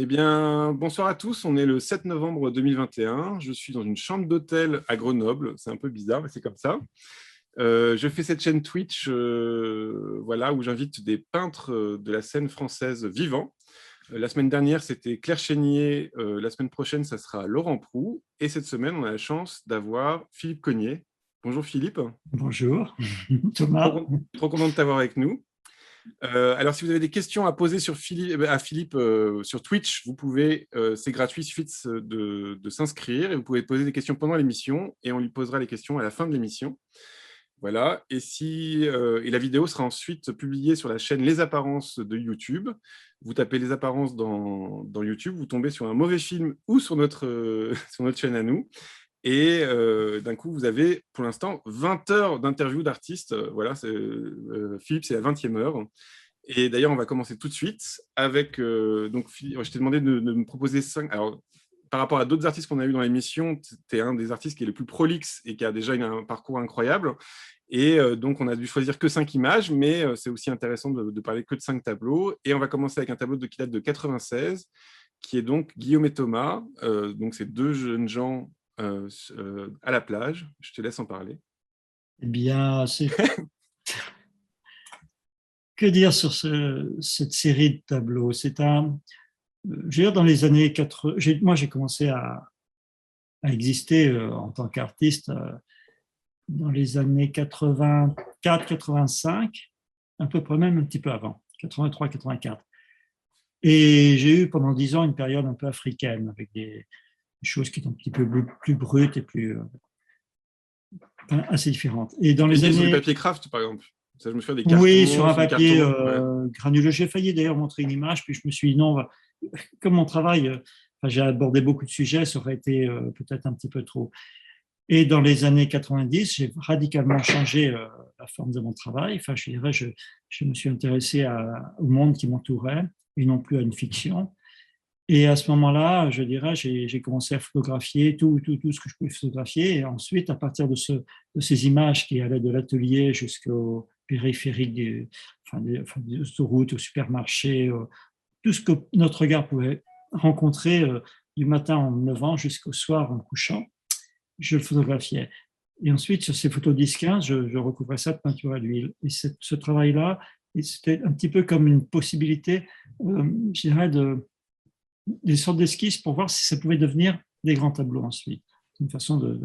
Eh bien, bonsoir à tous. On est le 7 novembre 2021. Je suis dans une chambre d'hôtel à Grenoble. C'est un peu bizarre, mais c'est comme ça. Je fais cette chaîne Twitch voilà, où j'invite des peintres de la scène française vivants. La semaine dernière, c'était Claire Chénier. La semaine prochaine, ça sera Laurent Proulx. Et cette semaine, on a la chance d'avoir Philippe Cogniet. Bonjour Philippe. Bonjour, Thomas. Trop content de t'avoir avec nous. Alors, si vous avez des questions à poser à Philippe sur Twitch, vous pouvez, c'est gratuit, il suffit de s'inscrire et vous pouvez poser des questions pendant l'émission et on lui posera les questions à la fin de l'émission. Voilà, et la vidéo sera ensuite publiée sur la chaîne Les Apparences de YouTube. Vous tapez Les Apparences dans YouTube, vous tombez sur un mauvais film ou sur sur notre chaîne à nous. Et d'un coup, vous avez pour l'instant 20 heures d'interview d'artistes. Voilà, Philippe, c'est la 20e heure. Et d'ailleurs, on va commencer tout de suite avec. Donc, je t'ai demandé de me proposer 5. Alors, par rapport à d'autres artistes qu'on a eu dans l'émission, tu es un des artistes qui est le plus prolixe et qui a déjà un parcours incroyable. Et donc, on a dû choisir que 5 images, mais c'est aussi intéressant de parler que de 5 tableaux. Et on va commencer avec un tableau qui date de 96, qui est donc Guillaume et Thomas. Donc, c'est deux jeunes gens à la plage. Je te laisse en parler. Eh bien, que dire sur cette série de tableaux? Je veux dire, dans les années 80, moi j'ai commencé à exister en tant qu'artiste dans les années 84-85, à peu près même un petit peu avant, 83-84. Et j'ai eu pendant 10 ans une période un peu africaine, avec des choses qui étaient un petit peu plus brutes et assez différentes. Et dans les Sur du années... papier craft, par exemple. Ça, je me souviens des Oui, cartons, sur un du papier carton. Ouais. granuleux. J'ai failli d'ailleurs montrer une image, puis je me suis dit non, comme mon travail, j'ai abordé beaucoup de sujets, ça aurait été peut-être un petit peu trop. Et dans les années 90, j'ai radicalement changé la forme de mon travail. Enfin, je dirais, je me suis intéressé au monde qui m'entourait et non plus à une fiction. Et à ce moment-là, je dirais, j'ai commencé à photographier tout ce que je pouvais photographier. Et ensuite, à partir de ces images qui allaient de l'atelier jusqu'au périphérique des autoroutes, au supermarché, tout ce que notre regard pouvait rencontrer du matin en me levant jusqu'au soir en me couchant, je le photographiais. Et ensuite, sur ces photos 10-15, je recouvrais ça de peinture à l'huile. Et ce travail-là, c'était un petit peu comme une possibilité, je dirais, des sortes d'esquisses pour voir si ça pouvait devenir des grands tableaux ensuite. Une façon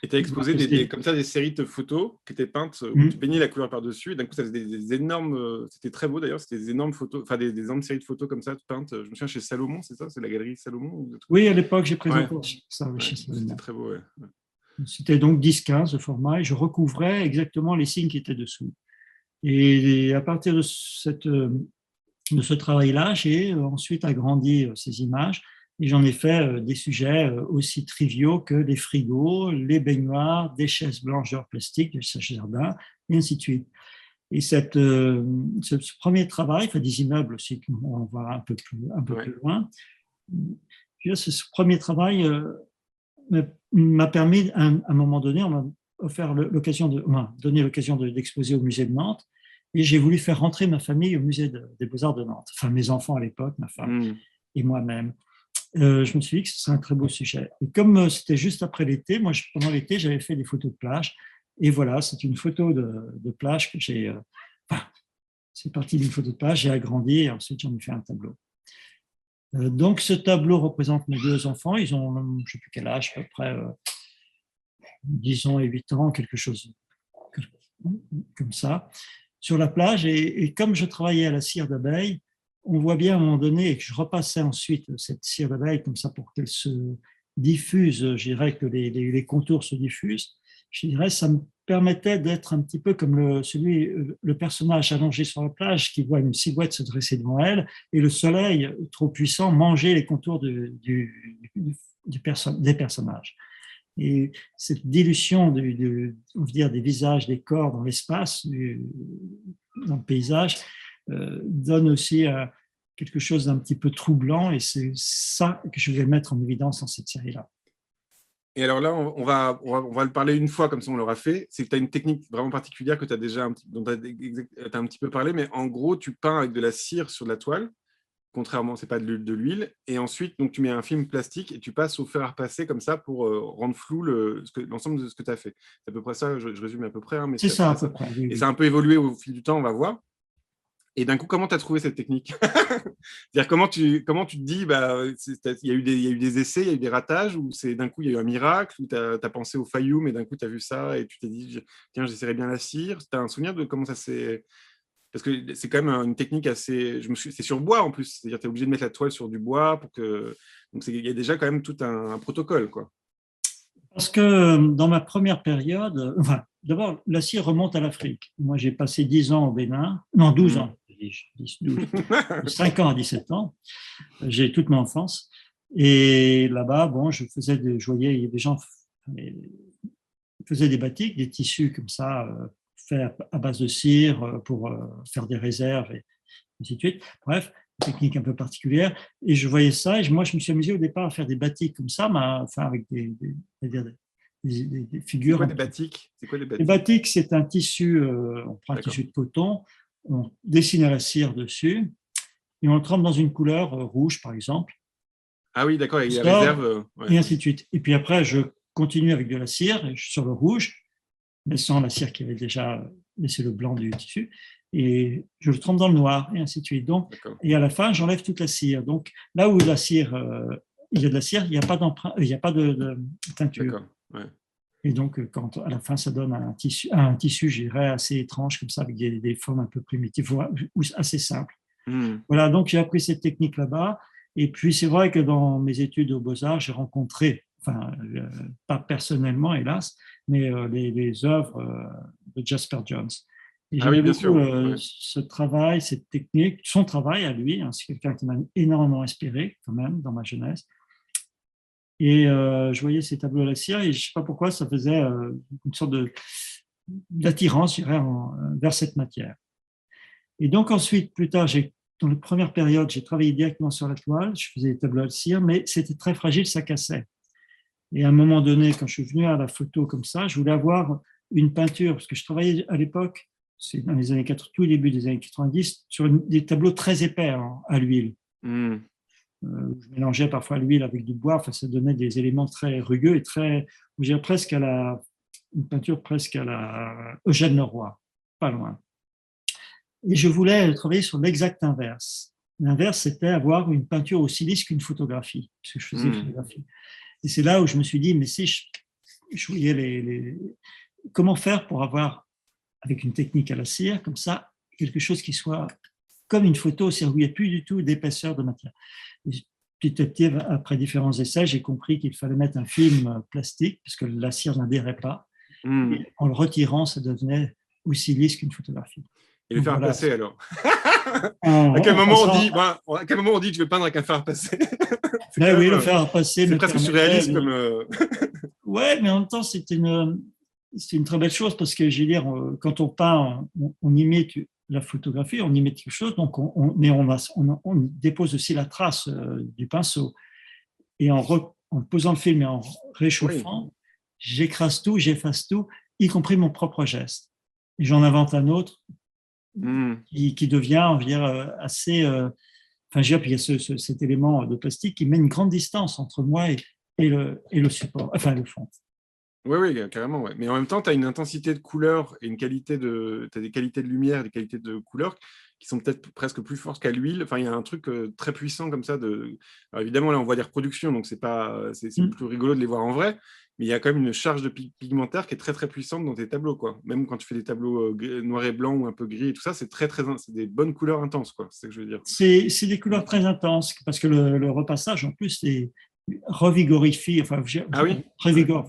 Et tu as exposé comme ça des séries de photos qui étaient peintes où tu peignais la couleur par-dessus. Et d'un coup, ça faisait des énormes. C'était très beau d'ailleurs, c'était des énormes photos, enfin des énormes séries de photos comme ça peintes. Je me souviens chez Salomon, c'est ça? C'est la galerie Salomon? Oui, à l'époque, j'ai présenté Ouais. ça chez Salomon. C'était très beau, ouais. C'était donc 10-15 de format et je recouvrais exactement les signes qui étaient dessous. Et à partir de ce travail-là, j'ai ensuite agrandi ces images et j'en ai fait des sujets aussi triviaux que les frigos, les baignoires, des chaises blanches en plastique, des sèche-jardin, et ainsi de suite. Et ce premier travail, enfin des immeubles aussi, on va voir un peu plus loin, ce premier travail m'a permis, à un moment donné, on m'a offert donné l'occasion d'exposer au musée de Nantes. Et j'ai voulu faire rentrer ma famille au musée des Beaux-Arts de Nantes. Enfin, mes enfants à l'époque, ma femme et moi-même. Je me suis dit que ce serait un très beau sujet. Et comme c'était juste après l'été, moi, pendant l'été, j'avais fait des photos de plage. Et voilà, c'est une photo de plage que j'ai... c'est parti d'une photo de plage, j'ai agrandi et ensuite j'en ai fait un tableau. Donc, ce tableau représente mes deux enfants. Ils ont, je ne sais plus quel âge, à peu près 10 ans et 8 ans, quelque chose comme ça, sur la plage. Et comme je travaillais à la cire d'abeille, on voit bien à un moment donné, et que je repassais ensuite cette cire d'abeille comme ça pour qu'elle se diffuse, je dirais que les contours se diffusent, je dirais ça me permettait d'être un petit peu comme le personnage allongé sur la plage qui voit une silhouette se dresser devant elle et le soleil trop puissant manger les contours des personnages. Et cette dilution on veut dire, des visages, des corps dans l'espace, dans le paysage, donne aussi quelque chose d'un petit peu troublant et c'est ça que je vais mettre en évidence dans cette série-là. Et alors là, on va le parler une fois, comme ça on l'aura fait. C'est que tu as une technique vraiment particulière que tu as déjà dont tu as un petit peu parlé, mais en gros, tu peins avec de la cire sur de la toile. contrairement, c'est pas de l'huile. Et ensuite, donc, tu mets un film plastique et tu passes au fer à repasser comme ça pour rendre flou l'ensemble de ce que tu as fait. C'est à peu près ça, je résume à peu près, hein, mais C'est c'est à peu ça à près peu ça. près, oui, Et oui. ça a un peu évolué au fil du temps, on va voir. Et d'un coup, comment tu as trouvé cette technique? C'est-à-dire, comment tu te dis, bah, il y a eu des essais, il y a eu des ratages, ou c'est d'un coup, il y a eu un miracle, ou tu as pensé au Fayoum, et d'un coup, tu as vu ça, et tu t'es dit, tiens, j'essaierai bien la cire. Tu as un souvenir de comment ça s'est... Parce que c'est quand même une technique assez... C'est sur bois, en plus. C'est-à-dire, tu es obligé de mettre la toile sur du bois pour que... Donc, il y a déjà quand même tout un protocole, quoi. Parce que dans ma première période, enfin, d'abord, la cire remonte à l'Afrique. Moi, j'ai passé 10 ans au Bénin, non, 12 Mm. ans, 10, 12, de 5 ans à 17 ans. J'ai toute mon enfance. Et là-bas, bon, je voyais, il y avait des gens qui faisaient des batiks, des tissus comme ça, faits à base de cire pour faire des réserves et ainsi de suite. Bref, une technique un peu particulière. Et je voyais ça, et moi, je me suis amusé au départ à faire des batiks comme ça, mais, enfin, avec des C'est figures. quoi des batiks? C'est quoi des Les batiks? batiks, c'est un tissu, on prend un D'accord. tissu de coton, on dessine à la cire dessus, et on le trempe dans une couleur rouge, par exemple. Ah oui, d'accord, il y a des Sort, réserves. Ouais. et ainsi de suite. Et puis après, je continue avec de la cire sur le rouge, mais sans la cire qui avait déjà laissé le blanc du tissu, et je le trempe dans le noir, et ainsi de suite. Donc, et à la fin, j'enlève toute la cire. Donc, là où la cire, il y a de la cire, il n'y a pas d'empreinte, il n'y a pas de teinture. D'accord. Ouais. Et donc, quand à la fin, ça donne un tissu, je dirais, assez étrange, comme ça, avec des formes un peu primitives, ou assez simples. Mm. Voilà, donc j'ai appris cette technique là-bas. Et puis, c'est vrai que dans mes études aux Beaux-Arts, j'ai rencontré, enfin, pas personnellement, hélas, mais les œuvres de Jasper Johns. Et Ah j'aimais oui, bien beaucoup sûr. Ouais. ce travail, cette technique, son travail à lui. Hein, c'est quelqu'un qui m'a énormément inspiré, quand même, dans ma jeunesse. Et je voyais ces tableaux à la cire, et je ne sais pas pourquoi, ça faisait une sorte d'attirance, je dirais, vers cette matière. Et donc ensuite, plus tard, dans la première période, j'ai travaillé directement sur la toile, je faisais des tableaux à la cire, mais c'était très fragile, ça cassait. Et à un moment donné, quand je suis venu à la photo comme ça, je voulais avoir une peinture, parce que je travaillais à l'époque, c'est dans les années 80, tout début des années 90, sur des tableaux très épais à l'huile. Mm. Je mélangeais parfois l'huile avec du bois, enfin, ça donnait des éléments très rugueux et très, je dirais presque une peinture presque à la Eugène Leroy, pas loin. Et je voulais travailler sur l'exact inverse. L'inverse, c'était avoir une peinture aussi lisse qu'une photographie, puisque je faisais photographie. Et c'est là où je me suis dit, mais si je voyais comment faire pour avoir, avec une technique à la cire, comme ça, quelque chose qui soit comme une photo, c'est-à-dire où il n'y a plus du tout d'épaisseur de matière. Et petit à petit, après différents essais, j'ai compris qu'il fallait mettre un film plastique, puisque la cire n'adhérait pas. Et en le retirant, ça devenait aussi lisse qu'une photographie. Et le fer à passer, alors? À quel moment on dit que je vais peindre avec un fer à passer? Oui, le fer à passer. C'est presque surréaliste comme. Ouais, mais en même temps, c'est une très belle chose, parce que, je veux dire, quand on peint, on imite la photographie, on imite quelque chose, donc mais on dépose aussi la trace du pinceau. Et en posant le film et en réchauffant, j'écrase tout, j'efface tout, y compris mon propre geste. Et j'en invente un autre qui devient, on va dire, assez... Enfin, je veux dire, puis il y a cet élément de plastique qui met une grande distance entre moi et le support, enfin le fond. Oui, carrément. Ouais. Mais en même temps, tu as une intensité de couleur et t'as des qualités de lumière, des qualités de couleur qui sont peut-être presque plus fortes qu'à l'huile. Enfin, il y a un truc très puissant comme ça. Alors, évidemment, là, on voit des reproductions, donc c'est plus rigolo de les voir en vrai. Mais il y a quand même une charge de pigmentaire qui est très, très puissante dans tes tableaux, quoi. Même quand tu fais des tableaux noir et blanc ou un peu gris et tout ça, c'est c'est des bonnes couleurs intenses, quoi. C'est ce que je veux dire. C'est des couleurs très intenses, parce que le repassage, en plus, revigorifie, enfin, revigore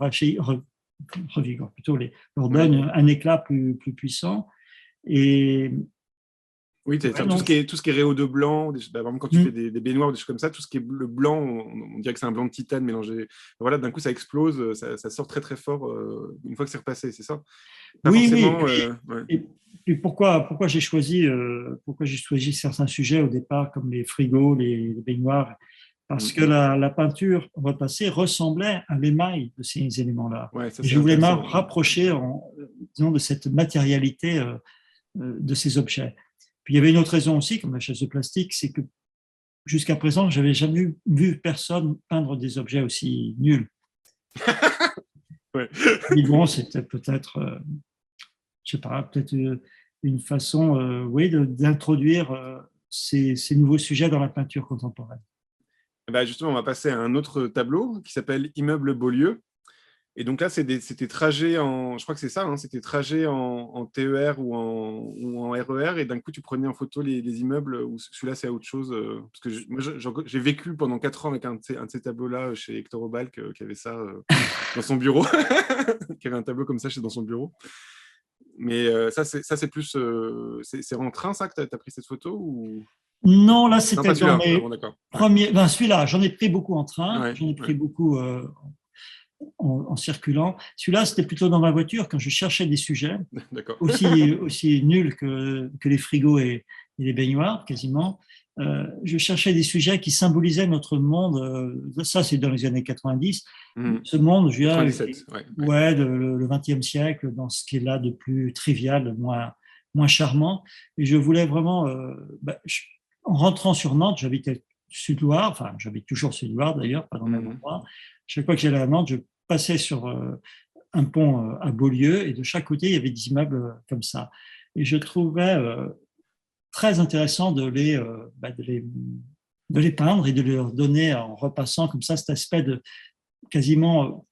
plutôt, leur donne un éclat plus puissant. Et oui, tout ce qui est réau de blanc, quand tu fais des baignoires ou des choses comme ça, tout ce qui est le blanc, on dirait que c'est un blanc de titane mélangé. Voilà, d'un coup, ça explose, ça sort très très fort une fois que c'est repassé, c'est ça? Pas forcément, et pourquoi j'ai choisi certains sujets au départ, comme les frigos, les baignoires, parce que la peinture repassée ressemblait à l'émail de ces éléments-là. Ouais, ça, je voulais me rapprocher, disons, de cette matérialité de ces objets. Puis il y avait une autre raison aussi, comme la chaise de plastique, c'est que jusqu'à présent, je n'avais jamais vu personne peindre des objets aussi nuls. Ouais. Mais bon, c'était peut-être, je sais pas, peut-être une façon, oui, d'introduire ces nouveaux sujets dans la peinture contemporaine. Bah, justement, on va passer à un autre tableau qui s'appelle Immeuble Beaulieu. Et donc là, c'était trajets en, je crois que c'est ça, hein, c'était trajets en TER ou en RER, et d'un coup, tu prenais en photo les immeubles, ou celui-là, c'est autre chose. Parce que moi, j'ai vécu pendant 4 ans avec un de ces tableaux-là chez Hector Obalk, qui avait ça dans son bureau, qui avait un tableau comme ça dans son bureau. Mais ça, c'est plus... c'est en train, ça, que tu as pris cette photo ou... Non, là, Non, c'était pas dans celui-là. Ah, mes bon, d'accord. premiers. Ben, celui-là, j'en ai pris beaucoup en train, Ouais, j'en ai pris ouais. beaucoup en circulant. Celui-là, c'était plutôt dans ma voiture quand je cherchais des sujets D'accord. aussi nuls que les frigos et les baignoires, quasiment. Je cherchais des sujets qui symbolisaient notre monde. Ça, c'est dans les années 90. Ce monde, je dirais, 97, ouais. ouais, le XXe siècle, dans ce qui est là de plus trivial, de moins charmant. Et je voulais vraiment, en rentrant sur Nantes, j'habitais Sud-Loire, enfin, j'habite toujours Sud-Loire d'ailleurs, pas dans le même endroit. Chaque fois que j'allais à Nantes, je passais sur un pont à Beaulieu, et de chaque côté, il y avait des immeubles comme ça. Et je trouvais très intéressant de les peindre et de leur donner, en repassant comme ça, cet aspect de quasiment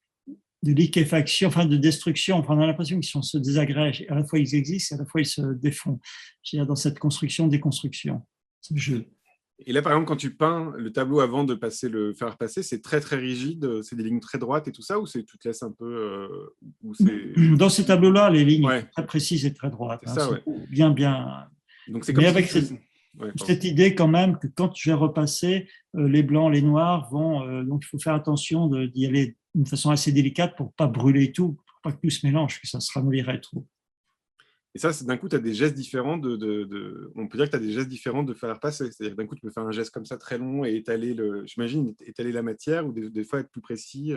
de liquéfaction, enfin de destruction. Enfin, on a l'impression qu'ils se désagrègent. À la fois, ils existent, et à la fois, ils se défont. Je veux dire, dans cette construction-déconstruction, ce jeu. Et là, par exemple, quand tu peins le tableau avant de le faire passer, c'est très, très rigide, c'est des lignes très droites et tout ça, ou tu te laisses un peu... Dans ces tableaux-là, les lignes ouais. sont très précises et très droites. C'est ça, ouais. Bien, bien. Donc, c'est Mais comme avec si... cette idée quand même que quand je vais repasser, les blancs, les noirs vont... donc, il faut faire attention d'y aller d'une façon assez délicate pour ne pas brûler tout, pour pas que tout se mélange, que ça se ramollirait trop. Et ça, d'un coup, tu as des gestes différents on peut dire que tu as des gestes différents de faire passer. C'est-à-dire que d'un coup, tu peux faire un geste comme ça très long et étaler, j'imagine, étaler la matière, ou des fois être plus précis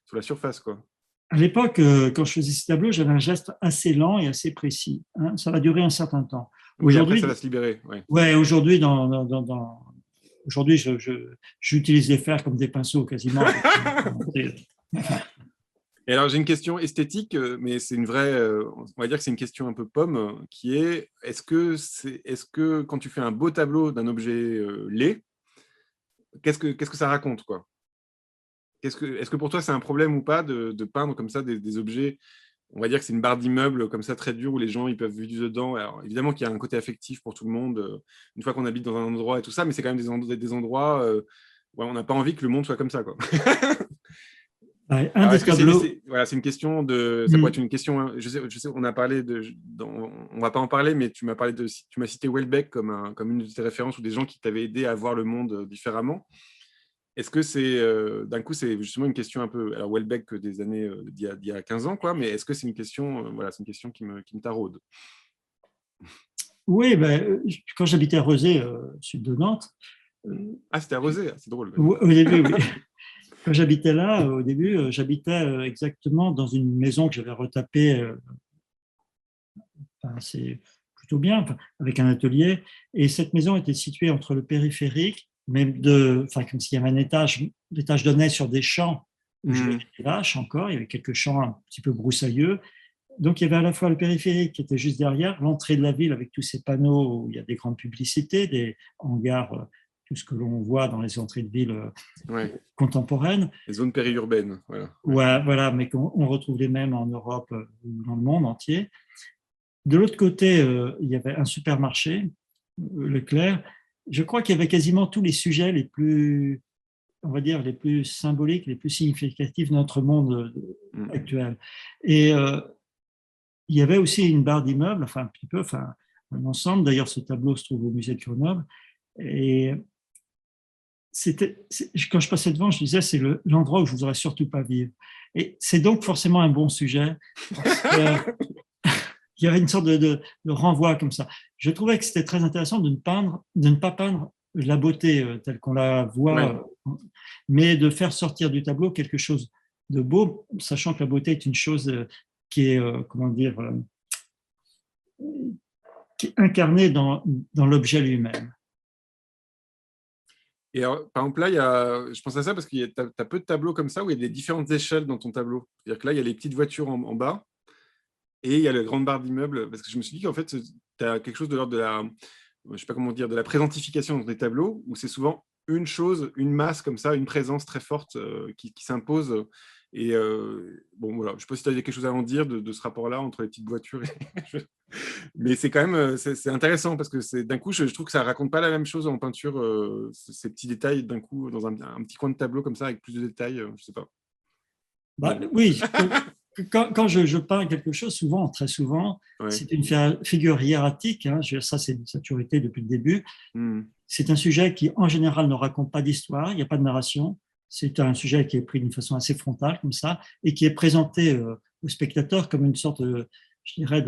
sur la surface, quoi. À l'époque, quand je faisais ces tableaux, j'avais un geste assez lent et assez précis. Hein. Ça va durer un certain temps. Oui, après, Aujourd'hui, ça va se libérer. Ouais. ouais, aujourd'hui, aujourd'hui, j'utilise les fers comme des pinceaux quasiment. Et alors, j'ai une question esthétique, mais c'est une vraie, on va dire que c'est une question un peu pomme, qui est, est-ce que quand tu fais un beau tableau d'un objet laid, qu'est-ce que ça raconte, quoi? Est-ce que pour toi, c'est un problème ou pas de peindre comme ça des objets, on va dire que c'est une barre d'immeuble comme ça très dure où les gens ils peuvent vivre dedans. Alors, évidemment qu'il y a un côté affectif pour tout le monde, une fois qu'on habite dans un endroit et tout ça, mais c'est quand même des endroits où on n'a pas envie que le monde soit comme ça, quoi. Un Alors, des tableaux. Voilà, c'est une question ça pourrait être une question. Hein, je sais, on a parlé on va pas en parler, mais tu m'as cité Welbeck comme une de tes références, ou des gens qui t'avaient aidé à voir le monde différemment. Est-ce que d'un coup, c'est justement une question un peu, alors Welbeck des années d'il y a 15 ans, quoi, mais est-ce que c'est une question, voilà, c'est une question qui me taraude. Oui, quand j'habitais à Rezé, sud de Nantes. Ah, c'était à Rezé, c'est drôle. Au début, oui. Quand j'habitais là, au début, j'habitais exactement dans une maison que j'avais retapée, c'est plutôt bien, avec un atelier. Et cette maison était située entre le périphérique, comme s'il y avait un étage. L'étage donnait sur des champs où il y avait des vaches encore. Il y avait quelques champs un petit peu broussailleux. Donc, il y avait à la fois le périphérique qui était juste derrière, l'entrée de la ville avec tous ces panneaux où il y a des grandes publicités, des hangars, tout ce que l'on voit dans les entrées de ville contemporaines. Les zones périurbaines, voilà. Ouais, voilà, mais on retrouve les mêmes en Europe ou dans le monde entier. De l'autre côté, il y avait un supermarché, Leclerc. Je crois qu'il y avait quasiment tous les sujets les plus, on va dire, les plus symboliques, les plus significatifs de notre monde actuel. Et il y avait aussi une barre d'immeubles, enfin un petit peu, enfin un ensemble. D'ailleurs, ce tableau se trouve au musée de Grenoble. Et quand je passais devant, je disais, c'est l'endroit où je ne voudrais surtout pas vivre. Et c'est donc forcément un bon sujet. Parce que, il y avait une sorte de renvoi comme ça. Je trouvais que c'était très intéressant de ne pas peindre la beauté telle qu'on la voit, mais de faire sortir du tableau quelque chose de beau, sachant que la beauté est une chose qui est, comment dire, qui est incarnée dans l'objet lui-même. Et alors, par exemple, là, je pense à ça parce que tu as peu de tableaux comme ça où il y a des différentes échelles dans ton tableau. C'est-à-dire que là, il y a les petites voitures en bas et il y a la grande barre d'immeubles. Parce que je me suis dit qu'en fait, tu as quelque chose de l'ordre de la, je sais pas comment dire, de la présentification dans tes tableaux où c'est souvent une chose, une masse comme ça, une présence très forte qui s'impose. Et bon, voilà, je ne sais pas si tu as quelque chose à en dire de ce rapport-là entre les petites voitures. Mais c'est quand même c'est intéressant parce que d'un coup, je trouve que ça raconte pas la même chose en peinture, ces petits détails d'un coup dans un petit coin de tableau comme ça avec plus de détails, je sais pas. Bah, oui, quand je peins quelque chose, souvent, très souvent, Ouais. c'est une figure hiératique. Hein, ça, ça a toujours été depuis le début. Mmh. C'est un sujet qui, en général, ne raconte pas d'histoire, il n'y a pas de narration. C'est un sujet qui est pris d'une façon assez frontale, comme ça, et qui est présenté au spectateur comme une sorte, je dirais,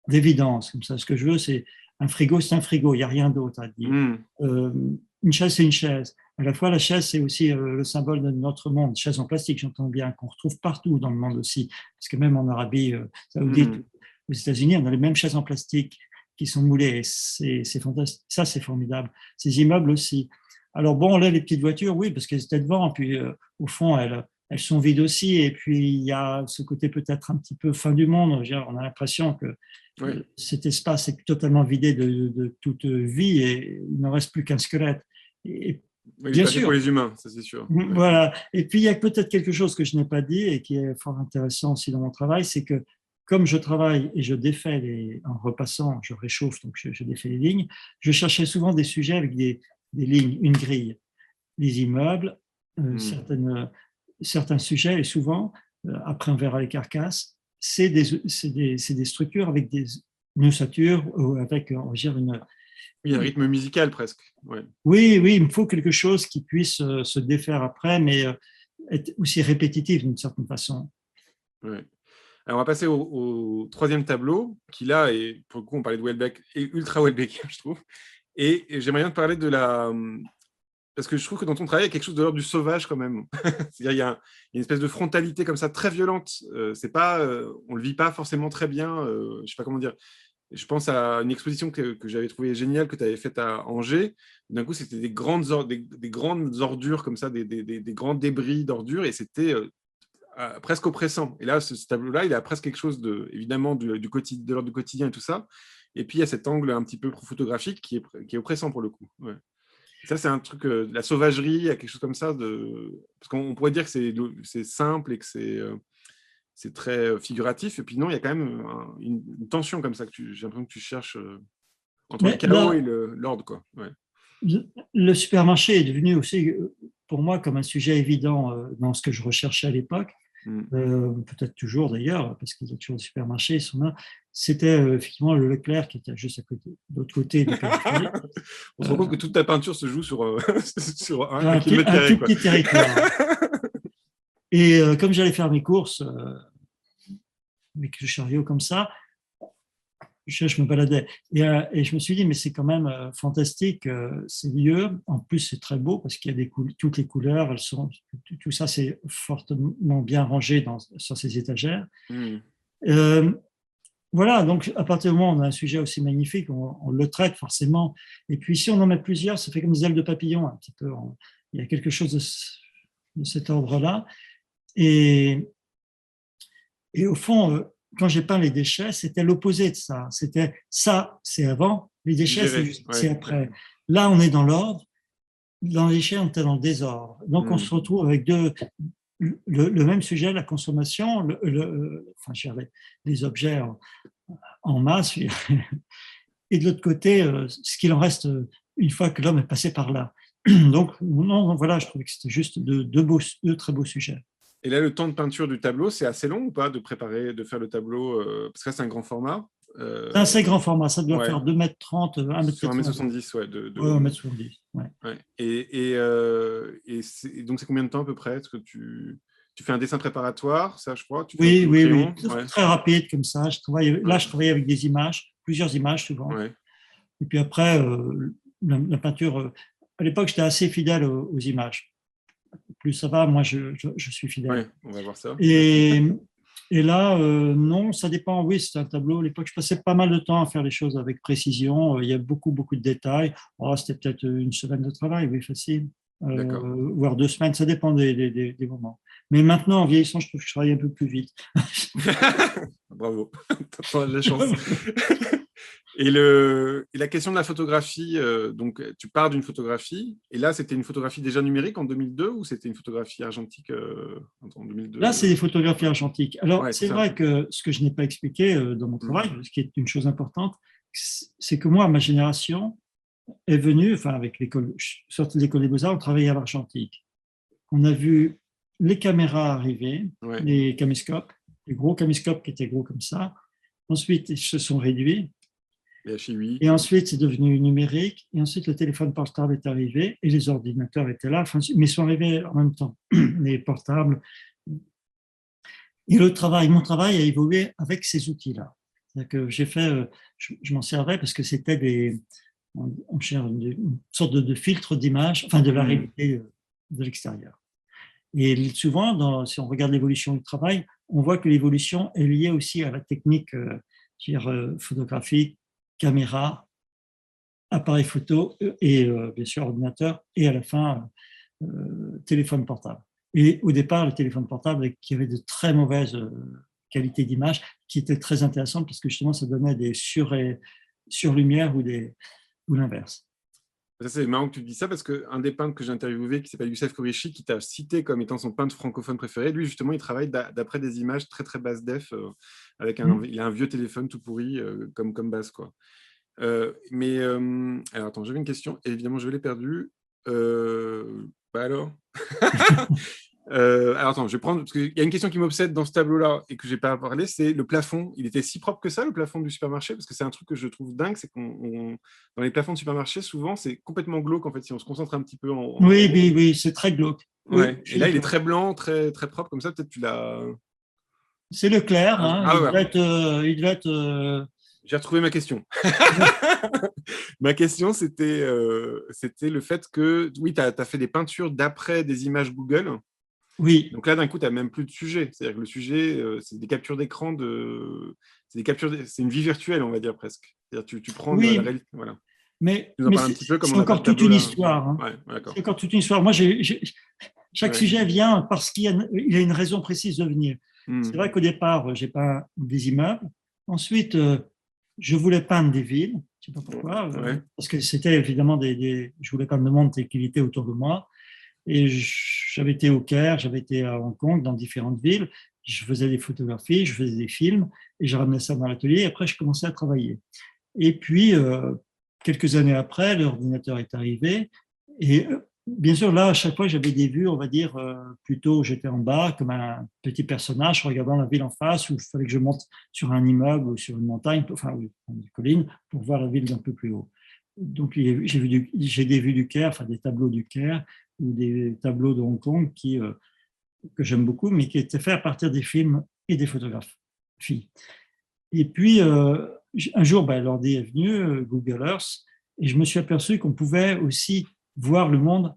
d'évidence. Comme ça, ce que je veux, c'est un frigo, c'est un frigo, il n'y a rien d'autre à dire. Mmh. Une chaise, c'est une chaise. À la fois, la chaise, c'est aussi le symbole de notre monde. Chaise en plastique, j'entends bien, qu'on retrouve partout dans le monde aussi. Parce que même en Arabie Saoudite, Mmh. aux États-Unis, on a les mêmes chaises en plastique qui sont moulées. C'est fantastique. Ça, c'est formidable. Ces immeubles aussi. Alors bon, là, les petites voitures, oui, parce qu'elles étaient devant. Puis au fond, elles sont vides aussi. Et puis, il y a ce côté peut-être un petit peu fin du monde. On a l'impression que Ouais. cet espace est totalement vidé de toute vie et il n'en reste plus qu'un squelette. Et Oui, il est bien pas fait pour sûr, les humains, ça c'est sûr. Ouais. voilà. Et puis, il y a peut-être quelque chose que je n'ai pas dit et qui est fort intéressant aussi dans mon travail, c'est que comme je travaille et je défais en repassant, je réchauffe, donc je défais les lignes, je cherchais souvent des sujets avec des lignes, une grille, les immeubles, Mmh. certains sujets, et souvent, après on verra les carcasses, c'est des structures avec une ossature ou avec, on va dire, Oui, un rythme musical presque. Ouais. oui, oui, il me faut quelque chose qui puisse se défaire après, mais être aussi répétitif d'une certaine façon. Ouais. Alors, on va passer au troisième tableau qui là est, pour le coup, on parlait de Welbeck, est ultra Welbeckien, je trouve. Et j'aimerais bien te parler de parce que je trouve que dans ton travail, il y a quelque chose de l'ordre du sauvage quand même. C'est-à-dire, il y a une espèce de frontalité comme ça, très violente. C'est pas, on le vit pas forcément très bien. Je sais pas comment dire. Je pense à une exposition que j'avais trouvée géniale, que tu avais faite à Angers. D'un coup, c'était des grandes ordures comme ça, des grands débris d'ordures, et c'était presque oppressant. Et là, ce tableau-là, il a presque quelque chose évidemment de l'ordre du quotidien et tout ça. Et puis, il y a cet angle un petit peu photographique qui est oppressant pour le coup. Ouais. Ça, c'est un truc, la sauvagerie, quelque chose comme ça. Parce qu'on pourrait dire que c'est simple et que c'est très figuratif. Et puis non, il y a quand même une tension comme ça que j'ai l'impression que tu cherches entre le Mais chaos et là, l'ordre, quoi. Ouais. le supermarché est devenu aussi, pour moi, comme un sujet évident dans ce que je recherchais à l'époque, Mm. peut-être toujours d'ailleurs, parce qu'il y a toujours des supermarchés, ils sont là. C'était effectivement le Leclerc qui était juste à côté, de l'autre côté du périphérique. On se rend compte que Euh, toute ta peinture se joue sur, sur un kilomètre un carré, tout quoi. petit territoire. Et comme j'allais faire mes courses avec le chariot comme ça, je me baladais. Et je me suis dit, mais c'est quand même fantastique, ces lieux. En plus, c'est très beau parce qu'il y a toutes les couleurs, tout ça, c'est fortement bien rangé sur ces étagères. Mm. Euh, voilà, donc à partir du moment où on a un sujet aussi magnifique, on le traite forcément. Et puis si on en met plusieurs, ça fait comme des ailes de papillon un petit peu. Il y a quelque chose de cet ordre-là. Et, et au fond, quand j'ai peint les déchets, c'était l'opposé de ça. C'était ça, c'est avant, les déchets, Digérer, c'est ouais, ouais. après. Là, on est dans l'ordre, dans les déchets, on est dans le désordre. Donc, on Mm. se retrouve avec le même sujet, la consommation, enfin, les objets en masse, et de l'autre côté, ce qu'il en reste une fois que l'homme est passé par là. Donc, non, voilà, je trouvais que c'était juste deux très beaux sujets. Et là, le temps de peinture du tableau, c'est assez long ou pas de préparer, de faire le tableau parce que là, c'est un grand format. C'est un assez grand format, ça doit Ouais, faire 2,30 m, sur 1,80 m. 1,70 m, ouais, de Ouais, haut. 1,70 m. Ouais. Ouais. Donc, c'est combien de temps à peu près? Est-ce que tu fais un dessin préparatoire, ça, je crois? Tu fais un Oui, coup au oui, oui. crayon? Ouais, Très rapide comme ça. ouais, Je travaille avec des images, plusieurs images souvent. ouais. Et puis après, la peinture, à l'époque, j'étais assez fidèle aux images. Plus ça va, moi, je suis fidèle. Ouais, on va voir ça. Ouais. Et Et là, non, ça dépend. Oui, c'est un tableau. À l'époque, je passais pas mal de temps à faire les choses avec précision. Il y a beaucoup, beaucoup de détails. Oh, c'était peut-être une semaine de travail, oui, facile. D'accord. Voire 2 semaines, ça dépend des moments. Mais maintenant, en vieillissant, je trouve que je travaille un peu plus vite. Bravo, t'as de la chance. Et la question de la photographie, donc tu pars d'une photographie, et là c'était une photographie déjà numérique en 2002 ou c'était une photographie argentique en 2002? Là, c'est des photographies argentiques. Alors, Ouais, c'est c'est ça. vrai que ce que je n'ai pas expliqué dans mon Mhm. travail, ce qui est une chose importante, c'est que moi, ma génération est venue, enfin, avec l'école, je suis sorti de l'école des Beaux-Arts, on travaillait à l'argentique. On a vu les caméras arriver, Ouais, les caméscopes, les gros caméscopes qui étaient gros comme ça. Ensuite, ils se sont réduits. les HI8. Et ensuite, c'est devenu numérique. Et ensuite, le téléphone portable est arrivé et les ordinateurs étaient là, enfin, mais ils sont arrivés en même temps, les portables. Et mon travail a évolué avec ces outils-là. Que j'ai fait, je m'en servais parce que c'était une sorte de filtre d'image, enfin de la réalité de l'extérieur. Et souvent, si on regarde l'évolution du travail, on voit que l'évolution est liée aussi à la technique photographique, caméra, appareil photo et bien sûr ordinateur, et à la fin, téléphone portable. Et au départ, le téléphone portable qui avait de très mauvaises qualités d'image, qui était très intéressante parce que justement, ça donnait des surlumières ou l'inverse. Ça, c'est marrant que tu dis ça parce qu'un des peintres que j'ai interviewé qui s'appelle Youssef Koreshi, qui t'a cité comme étant son peintre francophone préféré, lui justement il travaille d'après des images très très basse def, il a un vieux téléphone tout pourri comme base quoi. Alors attends, j'avais une question et évidemment je l'ai perdue. Bah alors alors attends, je vais prendre, parce qu'il y a une question qui m'obsède dans ce tableau-là et que je n'ai pas parlé, c'est le plafond. Il était si propre que ça, le plafond du supermarché, parce que c'est un truc que je trouve dingue, c'est dans les plafonds de supermarché, souvent, c'est complètement glauque, en fait, si on se concentre un petit peu Oui, oui, oui, c'est très glauque. Oui, Ouais. Et là, il est très blanc, très, très propre, comme ça, peut-être tu l'as... c'est Leclerc, hein, Ah ouais, il devait être j'ai retrouvé ma question. Ma question, c'était le fait que, oui, tu as fait des peintures d'après des images Google. oui. Donc là, d'un coup, tu n'as même plus de sujet. C'est-à-dire que le sujet, c'est des captures d'écran c'est une vie virtuelle, on va dire presque. C'est-à-dire tu prends la Oui, réalité. Voilà. mais, Tu nous en mais parles un petit peu comme c'est on n'a pas encore de toute tableau une là. histoire. Hein. Ouais, d'accord. C'est encore toute une histoire. Moi, chaque Ouais. sujet vient parce qu'il y a une raison précise de venir. C'est vrai qu'au départ, j'ai peint des immeubles. Ensuite, je voulais peindre des villes. Je ne sais pas pourquoi. Ouais. Parce que c'était évidemment je voulais peindre le monde tel qu'il était autour de moi. Et j'avais été au Caire, j'avais été à Hong Kong, dans différentes villes. Je faisais des photographies, je faisais des films, et je ramenais ça dans l'atelier. Et après, je commençais à travailler. Et puis, quelques années après, l'ordinateur est arrivé. Et bien sûr, là, à chaque fois, j'avais des vues, on va dire, plutôt j'étais en bas, comme un petit personnage, regardant la ville en face, où il fallait que je monte sur un immeuble ou sur une montagne, enfin, une colline, pour voir la ville d'un peu plus haut. Donc, j'ai des vues du Caire, enfin, des tableaux du Caire, ou des tableaux de Hong Kong que j'aime beaucoup, mais qui étaient faits à partir des films et des photographies. Et puis, un jour, l'ordi est venu, Google Earth, et je me suis aperçu qu'on pouvait aussi voir le monde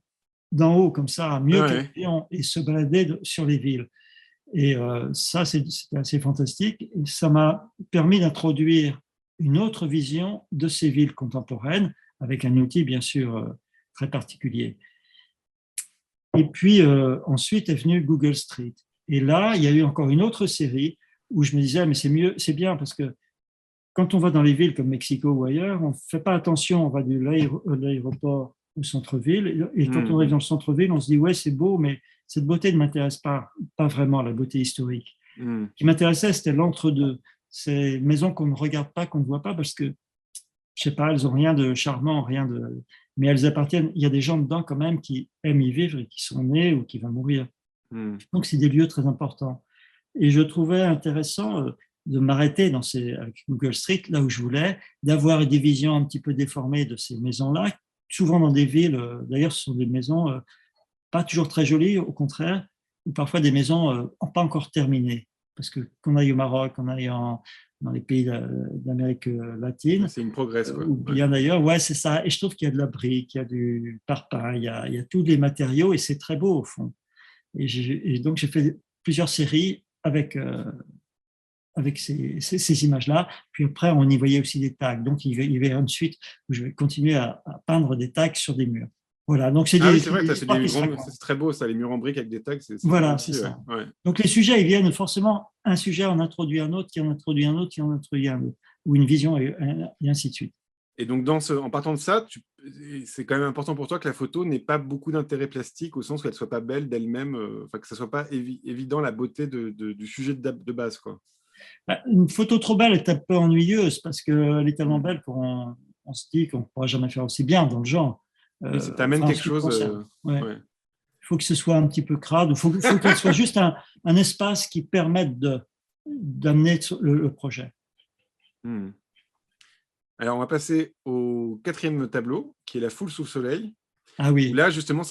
d'en haut, comme ça, mieux qu'un avion, et se balader sur les villes. Et ça, c'était assez fantastique. Et ça m'a permis d'introduire une autre vision de ces villes contemporaines, avec un outil, bien sûr, très particulier. Et puis, ensuite est venu Google Street. Et là, il y a eu encore une autre série où je me disais, mais c'est bien, parce que quand on va dans les villes comme Mexico ou ailleurs, on ne fait pas attention, on va de l'aéroport au centre-ville, et quand on arrive dans le centre-ville, on se dit, ouais, c'est beau, mais cette beauté ne m'intéresse pas vraiment, la beauté historique. Ce qui m'intéressait, c'était l'entre-deux, ces maisons qu'on ne regarde pas, qu'on ne voit pas, parce que, je sais pas, elles n'ont rien de charmant, mais elles appartiennent, il y a des gens dedans quand même qui aiment y vivre et qui sont nés ou qui vont mourir. Donc, c'est des lieux très importants. Et je trouvais intéressant de m'arrêter avec Google Street, là où je voulais, d'avoir des visions un petit peu déformées de ces maisons-là, souvent dans des villes, d'ailleurs ce sont des maisons pas toujours très jolies, au contraire, ou parfois des maisons pas encore terminées. Parce que qu'on aille au Maroc, qu'on aille dans les pays d'Amérique latine, c'est une progresse, quoi. ou bien d'ailleurs, ouais, c'est ça. Et je trouve qu'il y a de la brique, il y a du parpaing, il y a tous les matériaux, et c'est très beau au fond. Et donc j'ai fait plusieurs séries avec, avec ces images-là. Puis après, on y voyait aussi des tags. Donc, il y avait une suite où je vais continuer à peindre des tags sur des murs. Voilà, donc c'est Ah oui, des, c'est c'est vrai, des tu fait histoires des qui se grands, racontent. c'est très beau ça, les murs en briques avec des tags, c'est beau Voilà, c'est aussi, ouais. ça. Ouais. Donc les sujets, ils viennent forcément, un sujet en introduit un autre, qui en introduit un autre, qui en introduit un autre, ou une vision, et ainsi de suite. Et donc, en partant de ça, c'est quand même important pour toi que la photo n'ait pas beaucoup d'intérêt plastique, au sens qu'elle ne soit pas belle d'elle-même, que ça ne soit pas évident la beauté du sujet de base, quoi. Une photo trop belle est un peu ennuyeuse parce qu'elle est tellement Mm. belle qu'on se dit qu'on ne pourra jamais faire aussi bien dans le genre. Oui, ça t'amène Enfin, en quelque ce qui me chose. concerne. Ouais. Ouais. Il faut que ce soit un petit peu crade, il faut qu'elle soit juste un espace qui permette d'amener le projet. Mm. Alors, on va passer au 4e tableau, qui est la foule sous le soleil. Ah Où oui. là, justement,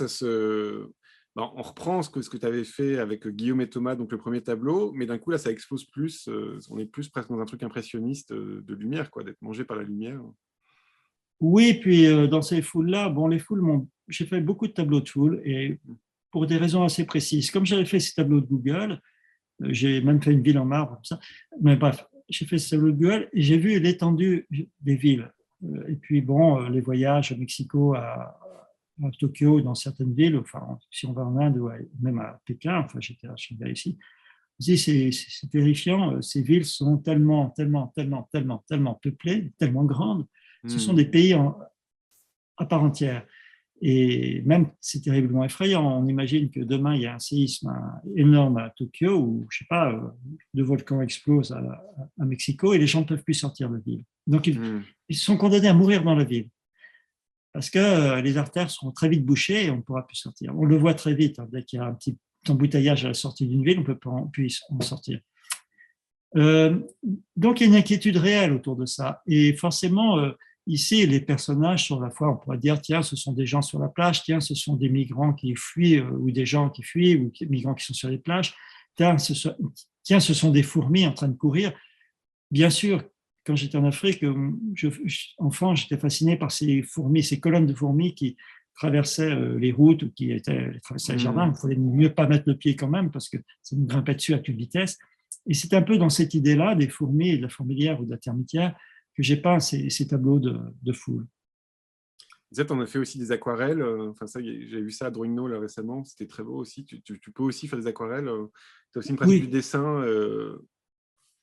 on reprend ce que tu avais fait avec Guillaume et Thomas, donc le premier tableau, mais d'un coup, là, ça explose plus. On est plus presque dans un truc impressionniste de lumière, quoi, d'être mangé par la lumière. Oui, puis dans ces foules-là, bon, les foules, j'ai fait beaucoup de tableaux de foules et pour des raisons assez précises. Comme j'avais fait ces tableaux de Google, j'ai même fait une ville en marbre, comme ça. Mais bref, j'ai fait ces tableaux de Google et j'ai vu l'étendue des villes. Et puis, bon, les voyages à Mexico, à Tokyo, dans certaines villes, enfin, si on va en Inde ou même à Pékin, enfin, j'étais à Shanghai ici, c'est terrifiant. Ces villes sont tellement, tellement, tellement, tellement, tellement peuplées, tellement grandes. Ce sont des pays à part entière. Et même, c'est terriblement effrayant. On imagine que demain, il y a un séisme énorme à Tokyo ou, je sais pas, deux volcans explosent à Mexico et les gens ne peuvent plus sortir de la ville. Donc, ils sont condamnés à mourir dans la ville parce que les artères seront très vite bouchées et on ne pourra plus sortir. On le voit très vite. Dès qu'il y a un petit embouteillage à la sortie d'une ville, on ne peut pas en sortir. Donc, il y a une inquiétude réelle autour de ça. Et forcément, ici, les personnages sont à la fois, on pourrait dire, tiens, ce sont des gens sur la plage, tiens, ce sont des migrants qui fuient, ou des gens qui fuient, ou des migrants qui sont sur les plages, tiens, ce sont des fourmis en train de courir. Bien sûr, quand j'étais en Afrique, enfant, j'étais fasciné par ces fourmis, ces colonnes de fourmis qui traversaient les routes ou qui traversaient les jardins. Il fallait mieux pas mettre le pied quand même parce que ça nous grimpait dessus à toute vitesse. Et c'est un peu dans cette idée-là des fourmis et de la fourmilière ou de la termitière que j'ai peint ces tableaux de foule. Tu en as fait aussi des aquarelles. Enfin, ça, j'ai vu ça à Drawing là, récemment. C'était très beau aussi. Tu peux aussi faire des aquarelles. Tu as aussi une pratique du dessin.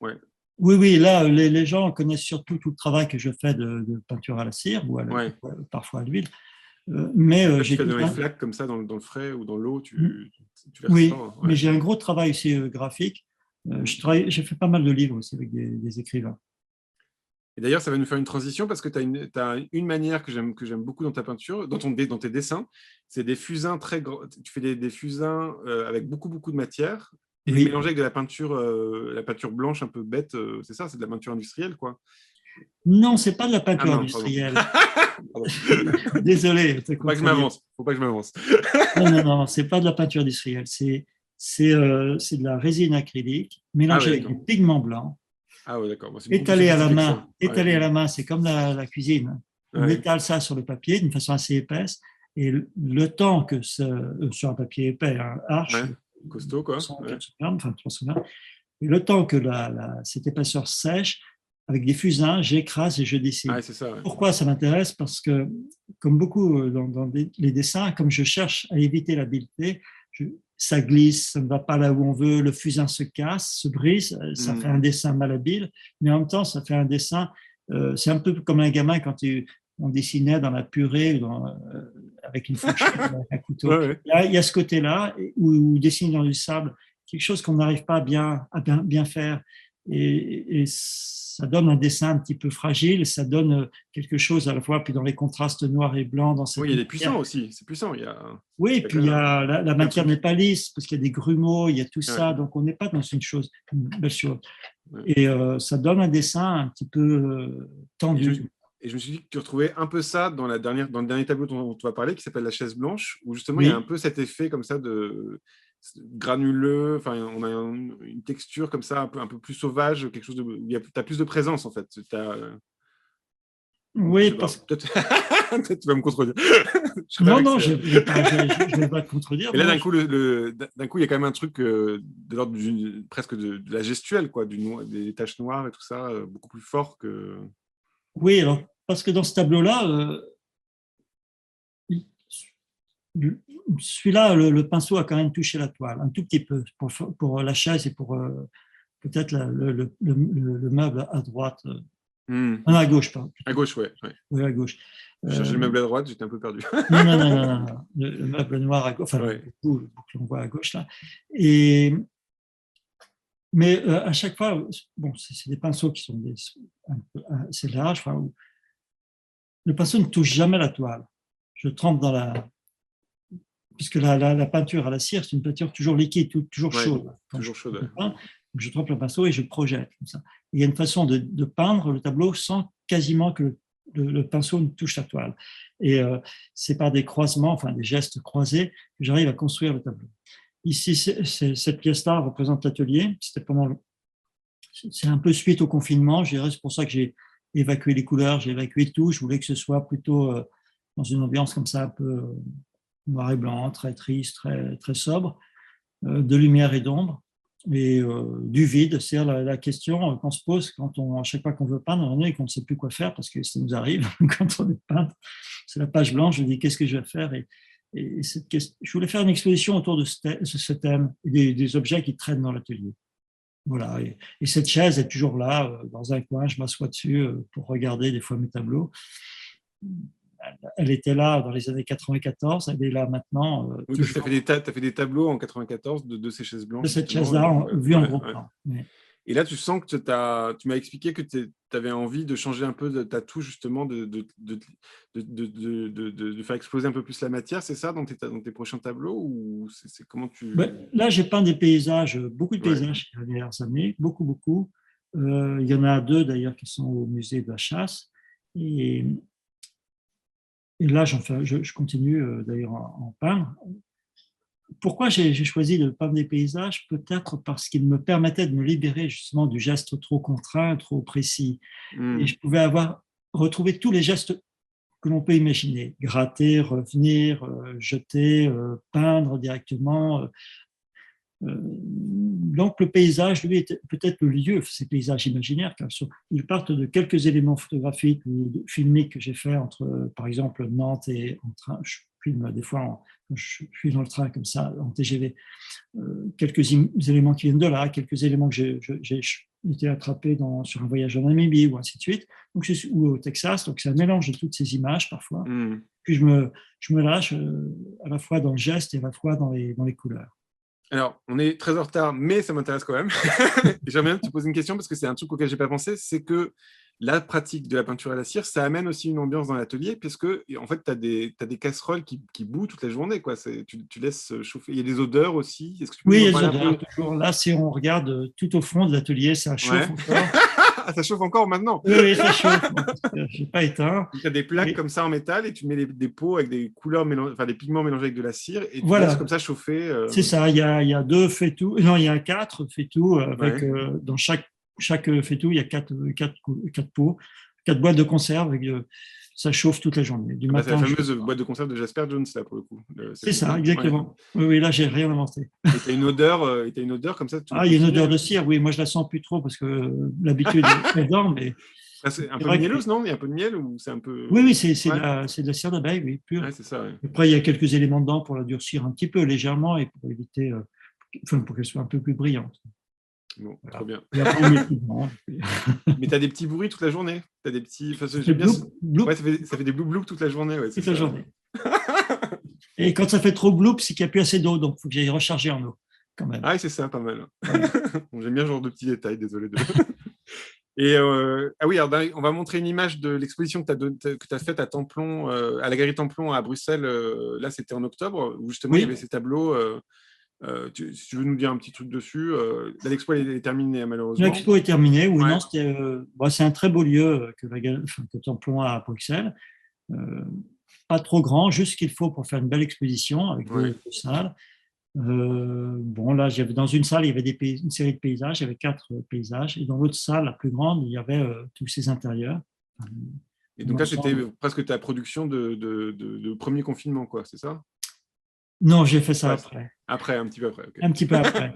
Ouais. Oui, là, les gens connaissent surtout tout le travail que je fais de peinture à la cire ou parfois à l'huile. Mais tu fais dans les flaques comme ça, dans le frais ou dans l'eau, tu verses ça. Ouais. Mais j'ai un gros travail aussi graphique. J'ai fait pas mal de livres aussi avec des écrivains. Et d'ailleurs, ça va nous faire une transition parce que tu as une manière que j'aime beaucoup dans ta peinture, dans tes dessins, c'est des fusains très grands. Tu fais des fusains avec beaucoup de matière et mélangés avec de la peinture blanche un peu bête. C'est ça, c'est de la peinture industrielle, quoi. Non, c'est pas de la peinture industrielle. Désolé. Faut pas que je m'avance. Non, c'est pas de la peinture industrielle. C'est de la résine acrylique mélangée avec du pigment blanc. Ah ouais, d'accord. Étalé à la main, c'est comme la cuisine. On étale ça sur le papier d'une façon assez épaisse. Et le temps que sur un papier épais, un arche, costaud, quoi. 400 grammes, enfin 300 grammes, et le temps que cette épaisseur sèche, avec des fusains, j'écrase et je dessine. Pourquoi ça m'intéresse? Parce que, comme beaucoup dans les dessins, comme je cherche à éviter l'habileté, ça glisse, ça ne va pas là où on veut, le fusain se casse, se brise, ça fait un dessin malhabile, mais en même temps, ça fait un dessin, c'est un peu comme un gamin quand on dessinait dans la purée avec une fourchette, avec un couteau. Là, il y a ce côté-là, où dessiner dans du sable, quelque chose qu'on n'arrive pas à bien faire. Et ça donne un dessin un petit peu fragile, ça donne quelque chose à la fois, puis dans les contrastes noir et blanc. Oui, il est puissant aussi, c'est puissant. Oui, puis la matière n'est pas lisse, parce qu'il y a des grumeaux, il y a tout ça, donc on n'est pas dans une belle chose. Et ça donne un dessin un petit peu tendu. Et je me suis dit que tu retrouvais un peu ça dans le dernier tableau dont tu vas parler, qui s'appelle La chaise blanche, où justement il y a un peu cet effet comme ça de granuleux, enfin on a une texture comme ça un peu plus sauvage, quelque chose où tu as plus de présence en fait. Oui, peut-être tu vas me contredire. Non, je ne vais pas te contredire. Et là, d'un coup, il y a quand même un truc de l'ordre presque de la gestuelle, quoi, des taches noires et tout ça, beaucoup plus fort que… Oui, alors, parce que dans ce tableau-là, celui-là, le pinceau a quand même touché la toile, un tout petit peu, pour la chaise et pour peut-être le meuble à droite. Non, à gauche, pardon. À gauche, ouais. Oui, à gauche. Je cherchais le meuble à droite, j'étais un peu perdu. Non. Le meuble noir à gauche, enfin, le bout que l'on voit à gauche, là. Mais à chaque fois, bon, c'est des pinceaux qui sont assez larges. Enfin, le pinceau ne touche jamais la toile. Je trempe dans puisque la peinture à la cire, c'est une peinture toujours liquide, toujours chaude. Toujours chaude. Je trempe le pinceau et je projette comme ça. Et il y a une façon de peindre le tableau sans quasiment que le pinceau ne touche la toile. Et c'est par des croisements, enfin des gestes croisés, que j'arrive à construire le tableau. Ici, cette pièce-là représente l'atelier. C'est un peu suite au confinement, je dirais. C'est pour ça que j'ai évacué les couleurs, j'ai évacué tout. Je voulais que ce soit plutôt dans une ambiance comme ça, un peu noir et blanc, très triste, très sobre, de lumière et d'ombre, et du vide. C'est la question qu'on se pose à chaque fois qu'on veut peindre, et qu'on ne sait plus quoi faire, parce que ça nous arrive quand on est peintre. C'est la page blanche, je me dis qu'est-ce que je vais faire, et je voulais faire une exposition autour de ce thème, des objets qui traînent dans l'atelier. Voilà, et cette chaise est toujours là, dans un coin, je m'assois dessus pour regarder des fois mes tableaux. Elle était là dans les années 94, elle est là maintenant. Oui, tu as fait des tableaux en 94 de ces chaises blanches. De cette chaise-là, vue en gros plan. Ouais. Et là, tu sens que tu m'as expliqué que tu avais envie de changer un peu de ta touche, justement, de faire exploser un peu plus la matière, c'est ça, dans tes prochains tableaux, ou c'est comment tu… Là, j'ai peint des paysages, beaucoup de paysages ces dernières années, beaucoup. Il y en a 2 d'ailleurs qui sont au musée de la chasse. Et là, je continue d'ailleurs à en peindre. Pourquoi j'ai choisi de peindre des paysages? Peut-être parce qu'ils me permettaient de me libérer justement du geste trop contraint, trop précis. Et je pouvais retrouver tous les gestes que l'on peut imaginer. Gratter, revenir, jeter, peindre directement. Donc le paysage, lui, est peut-être le lieu, ces paysages imaginaires, car ils partent de quelques éléments photographiques ou filmiques que j'ai fait entre, par exemple, Nantes et en train. Je filme des fois, je suis dans le train comme ça, en TGV, quelques éléments qui viennent de là, quelques éléments que j'ai été attrapé sur un voyage en Namibie, ou ainsi de suite, donc, ou au Texas. Donc c'est un mélange de toutes ces images parfois. Puis je me lâche à la fois dans le geste et à la fois dans les couleurs. Alors, on est très en retard, mais ça m'intéresse quand même. J'aimerais bien te poser une question, parce que c'est un truc auquel je n'ai pas pensé, c'est que la pratique de la peinture à la cire, ça amène aussi une ambiance dans l'atelier, puisque en fait, tu as des casseroles qui bouent toute la journée, quoi. Tu laisses chauffer. Il y a des odeurs aussi. Est-ce que tu peux il y a des odeurs. Toujours là, si on regarde tout au fond de l'atelier, ça chauffe encore. Ça chauffe encore maintenant? Oui, ça chauffe. Je n'ai pas éteint. Tu as des plaques comme ça en métal, et tu mets des pots avec des couleurs, des pigments mélangés avec de la cire, et tu laisses comme ça chauffer. C'est ça. Il y a 2 faitout. Non, il y a 4 faitout avec dans chaque faitout, il y a 4 pots, 4 boîtes de conserve. Ça chauffe toute la journée. Du matin, c'est la fameuse boîte de conserve de Jasper Jones, là, pour le coup. C'est ça, exactement. Oui, là, j'ai rien inventé. Et tu as une odeur comme ça. Il y a une odeur de cire, oui. Moi, je la sens plus trop parce que l'habitude est énorme. Mais c'est un peu mielleuse, non? Il y a un peu de miel, ou c'est un peu… Oui, c'est de la cire d'abeille, oui, pure. C'est ça, Après, il y a quelques éléments dedans pour la durcir un petit peu, légèrement, et pour éviter, pour qu'elle soit un peu plus brillante. Bon, trop bien. Mais tu as des petits bruits toute la journée. Tu as des petits… ça fait des bloup-bloup toute la journée. Toute la journée. Et quand ça fait trop bloup, c'est qu'il n'y a plus assez d'eau, donc il faut que j'aille recharger en eau, quand même. Ah oui, c'est ça, pas mal. J'aime bien ce genre de petits détails, désolé. Et oui, alors, on va montrer une image de l'exposition que tu as faite à Templon, à la Galerie Templon à Bruxelles. Là, c'était en octobre, où justement, il y avait ces tableaux. Si tu veux nous dire un petit truc dessus, l'expo est terminée, malheureusement. L'expo est terminée, oui. Non, c'est un très beau lieu que Templon a à Bruxelles. Pas trop grand, juste ce qu'il faut pour faire une belle exposition avec 2 salles. Là, dans une salle, il y avait une série de paysages, il y avait 4 paysages, et dans l'autre salle, la plus grande, il y avait tous ces intérieurs. Et donc là, c'était presque ta production de premier confinement, quoi, c'est ça? Non, j'ai fait ça après. Après, un petit peu après. Okay. Un petit peu après.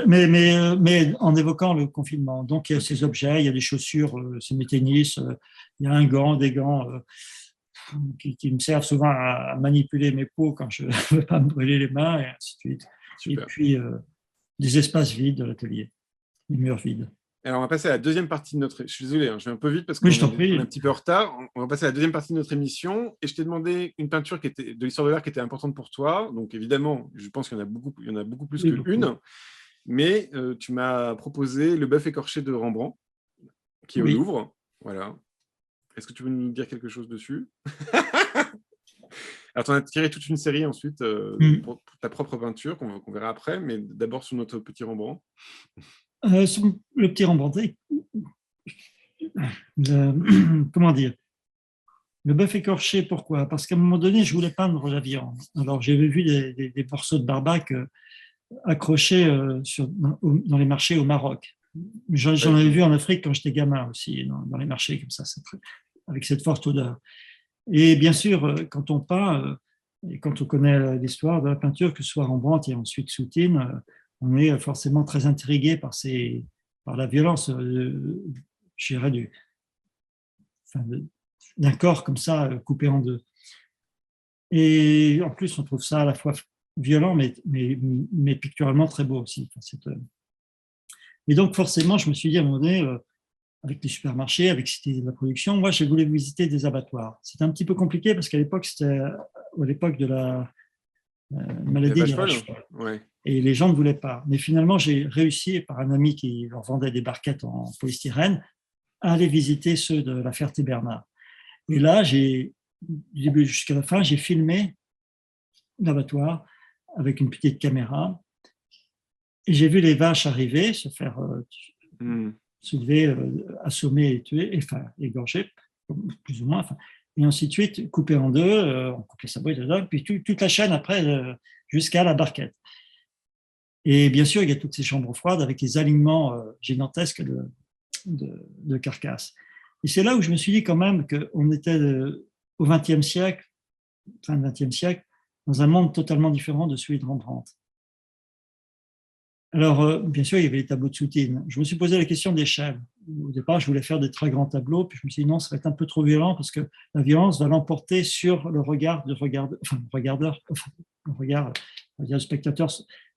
Mais en évoquant le confinement. Donc, il y a ces objets, il y a des chaussures, c'est mes tennis, il y a des gants qui me servent souvent à manipuler mes peaux quand je ne veux pas me brûler les mains, et ainsi de suite. Super. Et puis, des espaces vides de l'atelier, des murs vides. Alors, on va passer à la deuxième partie de notre... Je suis désolé, je vais un peu vite parce qu'on est un petit peu en retard. On va passer à la deuxième partie de notre émission. Et je t'ai demandé une peinture qui était de l'histoire de l'art qui était importante pour toi. Donc, évidemment, je pense qu'il y en a beaucoup plus qu'une. Mais tu m'as proposé Le bœuf écorché de Rembrandt, qui est au Louvre. Voilà. Est-ce que tu veux nous dire quelque chose dessus? Alors, tu en as tiré toute une série ensuite pour ta propre peinture, qu'on verra après, mais d'abord sur notre petit Rembrandt. Le petit Rembrandt, comment dire, le bœuf écorché, pourquoi? Parce qu'à un moment donné, je voulais peindre la viande. Alors, j'avais vu des morceaux de barbac accrochés dans les marchés au Maroc. J'en avais vu en Afrique quand j'étais gamin aussi, dans les marchés comme ça, avec cette forte odeur. Et bien sûr, quand on peint, et quand on connaît l'histoire de la peinture, que ce soit Rembrandt et ensuite Soutine, on est forcément très intrigué par la violence, je dirais, d'un corps comme ça, coupé en deux. Et en plus, on trouve ça à la fois violent, mais picturalement très beau aussi. Et donc, forcément, je me suis dit à un moment donné, avec les supermarchés, avec de la production, moi, j'ai voulu visiter des abattoirs. C'était un petit peu compliqué parce qu'à l'époque, c'était à l'époque de la maladie de la vache folle. Ouais. Et les gens ne voulaient pas. Mais finalement, j'ai réussi, par un ami qui leur vendait des barquettes en polystyrène, à aller visiter ceux de la Ferté-Bernard. Et là, du début jusqu'à la fin, j'ai filmé l'abattoir avec une petite caméra. Et j'ai vu les vaches arriver, se faire soulever, assommer et tuer, enfin égorger, plus ou moins. Et ainsi de suite, couper en deux, on coupe les sabots, puis toute la chaîne après, jusqu'à la barquette. Et bien sûr, il y a toutes ces chambres froides avec les alignements gigantesques de carcasses. Et c'est là où je me suis dit quand même qu'on était au XXe siècle, fin du XXe siècle, dans un monde totalement différent de celui de Rembrandt. Alors, bien sûr, il y avait les tableaux de Soutine. Je me suis posé la question d'échelle. Au départ, je voulais faire des très grands tableaux, puis je me suis dit non, ça va être un peu trop violent parce que la violence va l'emporter sur le regard du spectateur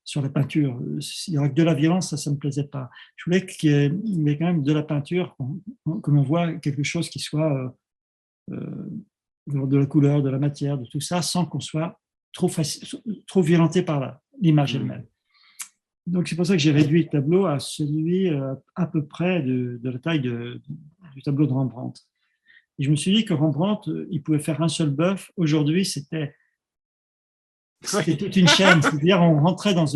sur la peinture. Il y aurait que de la violence, ça ne me plaisait pas. Je voulais qu'il y ait quand même de la peinture, que l'on voit quelque chose qui soit de la couleur, de la matière, de tout ça, sans qu'on soit trop violenté par l'image elle-même. Donc, c'est pour ça que j'ai réduit le tableau à celui à peu près de la taille du tableau de Rembrandt. Et je me suis dit que Rembrandt, il pouvait faire un seul bœuf. Aujourd'hui, c'était toute une chaîne. C'est-à-dire, on rentrait dans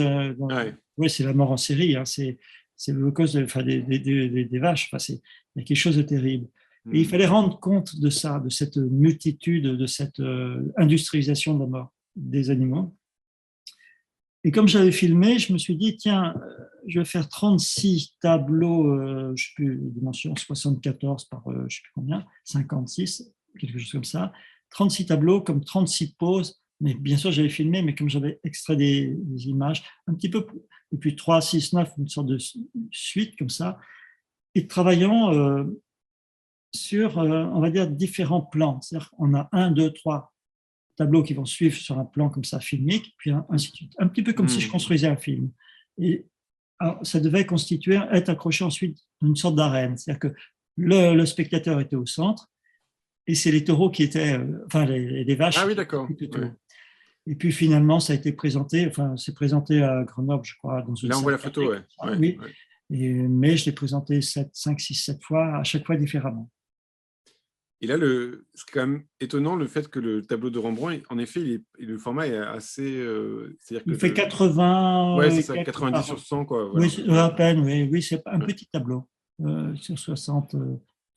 oui, c'est la mort en série. Hein, c'est l'holocauste des vaches. Enfin, il y a quelque chose de terrible. Et il fallait rendre compte de ça, de cette multitude, de cette industrialisation de la mort des animaux. Et comme j'avais filmé, je me suis dit, tiens, je vais faire 36 tableaux, je ne sais plus, dimension 74 par, je ne sais plus combien, 56, quelque chose comme ça. 36 tableaux, comme 36 poses. Mais bien sûr, j'avais filmé, mais comme j'avais extrait des images, un petit peu, et puis 3, 6, 9, une sorte de suite comme ça. Et travaillant sur, on va dire, différents plans. C'est-à-dire qu'on a 1, 2, 3 tableaux qui vont suivre sur un plan comme ça filmique, puis ainsi de suite. Un petit peu comme si je construisais un film. Et alors, ça devait être accroché ensuite dans une sorte d'arène. C'est-à-dire que le spectateur était au centre, et c'est les taureaux qui étaient, les vaches. Ah oui, d'accord. Ouais. Et puis finalement, ça a été présenté, c'est présenté à Grenoble, je crois. Là, on voit la photo, oui. Oui. Ouais. Mais je l'ai présenté 5, 6, 7 fois, à chaque fois différemment. Et là, c'est quand même étonnant le fait que le tableau de Rembrandt, en effet, le format est assez. Il fait 80. Oui, c'est ça, 90 sur 100, quoi. Voilà. Oui, à peine, oui, c'est un petit tableau sur 60.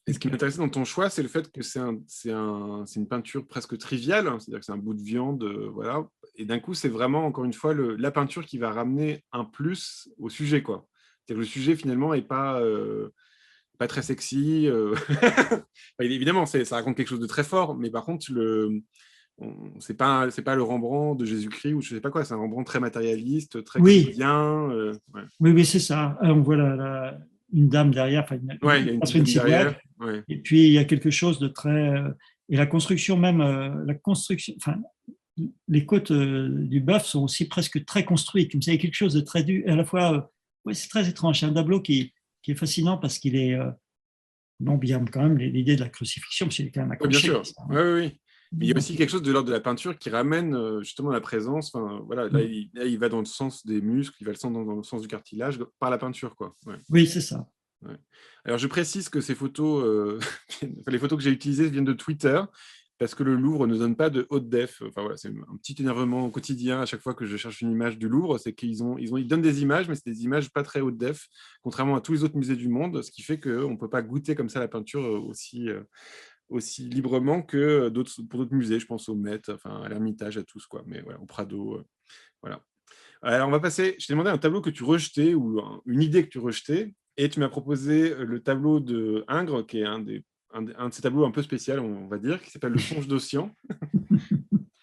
Et ce qui m'intéressait dans ton choix, c'est le fait que c'est une peinture presque triviale, hein, c'est-à-dire que c'est un bout de viande, voilà. Et d'un coup, c'est vraiment, encore une fois, la peinture qui va ramener un plus au sujet, quoi. C'est-à-dire que le sujet, finalement, n'est pas pas très sexy. Évidemment, ça raconte quelque chose de très fort, mais par contre, c'est pas le Rembrandt de Jésus-Christ ou je sais pas quoi, c'est un Rembrandt très matérialiste, très Oui, quotidien. Ouais. oui, c'est ça. On voit une dame derrière, enfin, Ouais, il y a une petite une dame silhouette. derrière. Ouais. Et puis, il y a quelque chose de très. Et la construction, même, enfin, les côtes du bœuf sont aussi presque très construites. Comme ça, il y a quelque chose de très dur. À la fois, ouais, c'est très étrange. C'est un tableau qui est fascinant parce qu'il est. Bon, il y a quand même l'idée de la crucifixion, parce qu'il est quand même Oui, bien accroché. sûr. Oui, oui, oui. Mais il y a Donc, aussi quelque chose de l'ordre de la peinture qui ramène justement la présence. Enfin, voilà, là, il va dans le sens des muscles, il va dans le sens du cartilage par la peinture, quoi. Ouais. oui, c'est ça. Ouais. Alors, je précise que ces photos, les photos que j'ai utilisées viennent de Twitter, parce que le Louvre ne donne pas de haute def. Enfin, voilà, c'est un petit énervement au quotidien à chaque fois que je cherche une image du Louvre, c'est qu'ils ils donnent des images, mais c'est des images pas très haute def, contrairement à tous les autres musées du monde, ce qui fait qu'on ne peut pas goûter comme ça la peinture aussi librement que pour d'autres musées. Je pense au Met, enfin, à l'Ermitage, à tous, quoi. Mais voilà, au Prado, voilà. Alors, on va passer. Je t'ai demandé un tableau que tu rejetais ou une idée que tu rejetais, et tu m'as proposé le tableau de Ingres, qui est un de ces tableaux un peu spécial, on va dire, qui s'appelle Le Songe d'Ossian,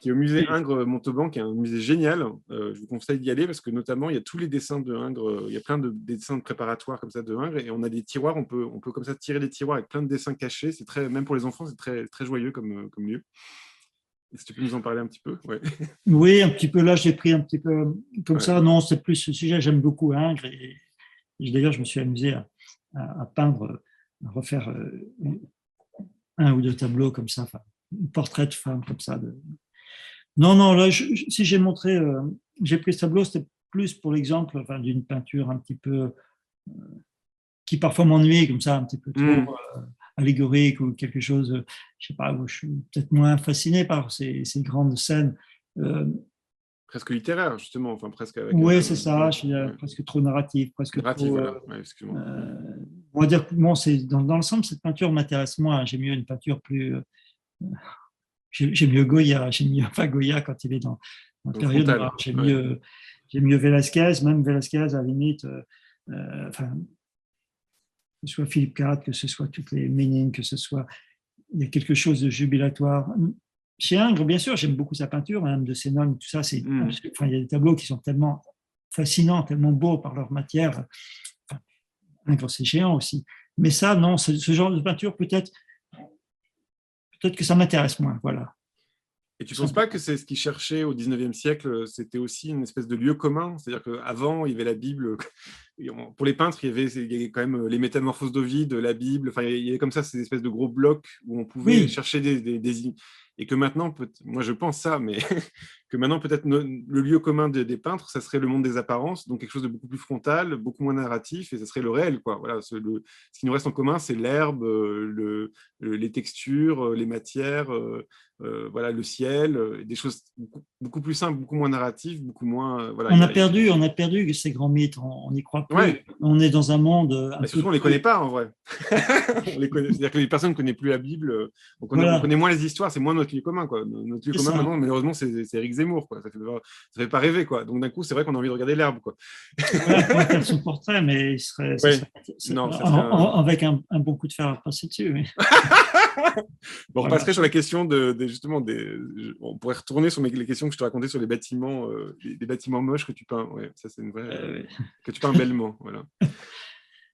qui est au musée Oui. Ingres-Montauban, qui est un musée génial. Je vous conseille d'y aller parce que notamment, il y a tous les dessins de Ingres. Il y a plein de dessins préparatoires comme ça de Ingres, et on a des tiroirs. On peut comme ça tirer des tiroirs avec plein de dessins cachés. C'est très, même pour les enfants, c'est très, très joyeux comme lieu. Et si tu peux nous en parler un petit peu, ouais. Oui, un petit peu là, j'ai pris un petit peu comme Ouais. ça. Non, c'est plus ce sujet. J'aime beaucoup Ingres. Et d'ailleurs, je me suis amusé à peindre, à refaire un ou deux tableaux comme ça, enfin, un portrait de femme comme ça. Non, non, là, si j'ai montré, j'ai pris ce tableau, c'était plus pour l'exemple enfin, d'une peinture un petit peu qui parfois m'ennuie, comme ça, un petit peu trop Mmh. allégorique ou quelque chose, je sais pas, où je suis peut-être moins fasciné par ces grandes scènes. Euh, Presque littéraire, justement, enfin presque avec oui, c'est ça, ouais, je suis ouais. presque trop narratif, presque Narratif, trop. voilà. Ouais, excuse-moi. Ouais. On va dire que bon, dans l'ensemble, cette peinture m'intéresse moins. J'ai mieux une peinture plus. J'ai mieux Goya, j'ai mieux, enfin Goya quand il est dans la Dans le période frontal. noire. Ouais. J'ai mieux Velázquez, même Velázquez à la limite. Enfin, que ce soit Philippe IV, que ce soit toutes les Ménines, que ce soit. Il y a quelque chose de jubilatoire. Chez Ingres, bien sûr, j'aime beaucoup sa peinture, même de Sénone, tout ça. Mmh. Enfin, il y a des tableaux qui sont tellement fascinants, tellement beaux par leur matière. Enfin, Ingres, c'est géant aussi. Mais ça, non, ce genre de peinture, peut-être que ça m'intéresse moins. Voilà. Et tu ne penses pas que c'est ce qu'ils cherchaient au 19e siècle, c'était aussi une espèce de lieu commun? C'est-à-dire qu'avant, il y avait la Bible. Pour les peintres, il y avait quand même les Métamorphoses d'Ovide, la Bible. Enfin, il y avait comme ça ces espèces de gros blocs où on pouvait Oui, chercher et que maintenant, moi je pense ça, mais que maintenant peut-être le lieu commun des peintres, ça serait le monde des apparences, donc quelque chose de beaucoup plus frontal, beaucoup moins narratif, et ça serait le réel, quoi. Voilà, ce qui nous reste en commun, c'est l'herbe, les textures, les matières. Voilà, le ciel, des choses beaucoup plus simples, beaucoup moins narratives, beaucoup moins. Voilà, on a perdu ces grands mythes, on n'y croit plus. Ouais, On est dans un monde un mais peu surtout on les connaît pas en vrai. On les connaît, c'est-à-dire que les personnes ne connaissent plus la Bible, on voilà, connaît moins les histoires, c'est moins notre lieu commun, quoi. Notre lieu c'est commun ça. maintenant, malheureusement, c'est Éric Zemmour, quoi. Ça fait pas rêver, quoi. Donc d'un coup, c'est vrai qu'on a envie de regarder l'herbe, quoi. Voilà, on pourrait faire son portrait, mais ça Ouais, serait non, ça serait avec un bon coup de fer à passer dessus. Oui. Bon, on Voilà. repasserait sur la question justement on pourrait retourner sur les questions que je te racontais sur les bâtiments, les bâtiments moches que tu peins. Ouais, ça c'est une vraie Oui. que tu peins bellement, voilà.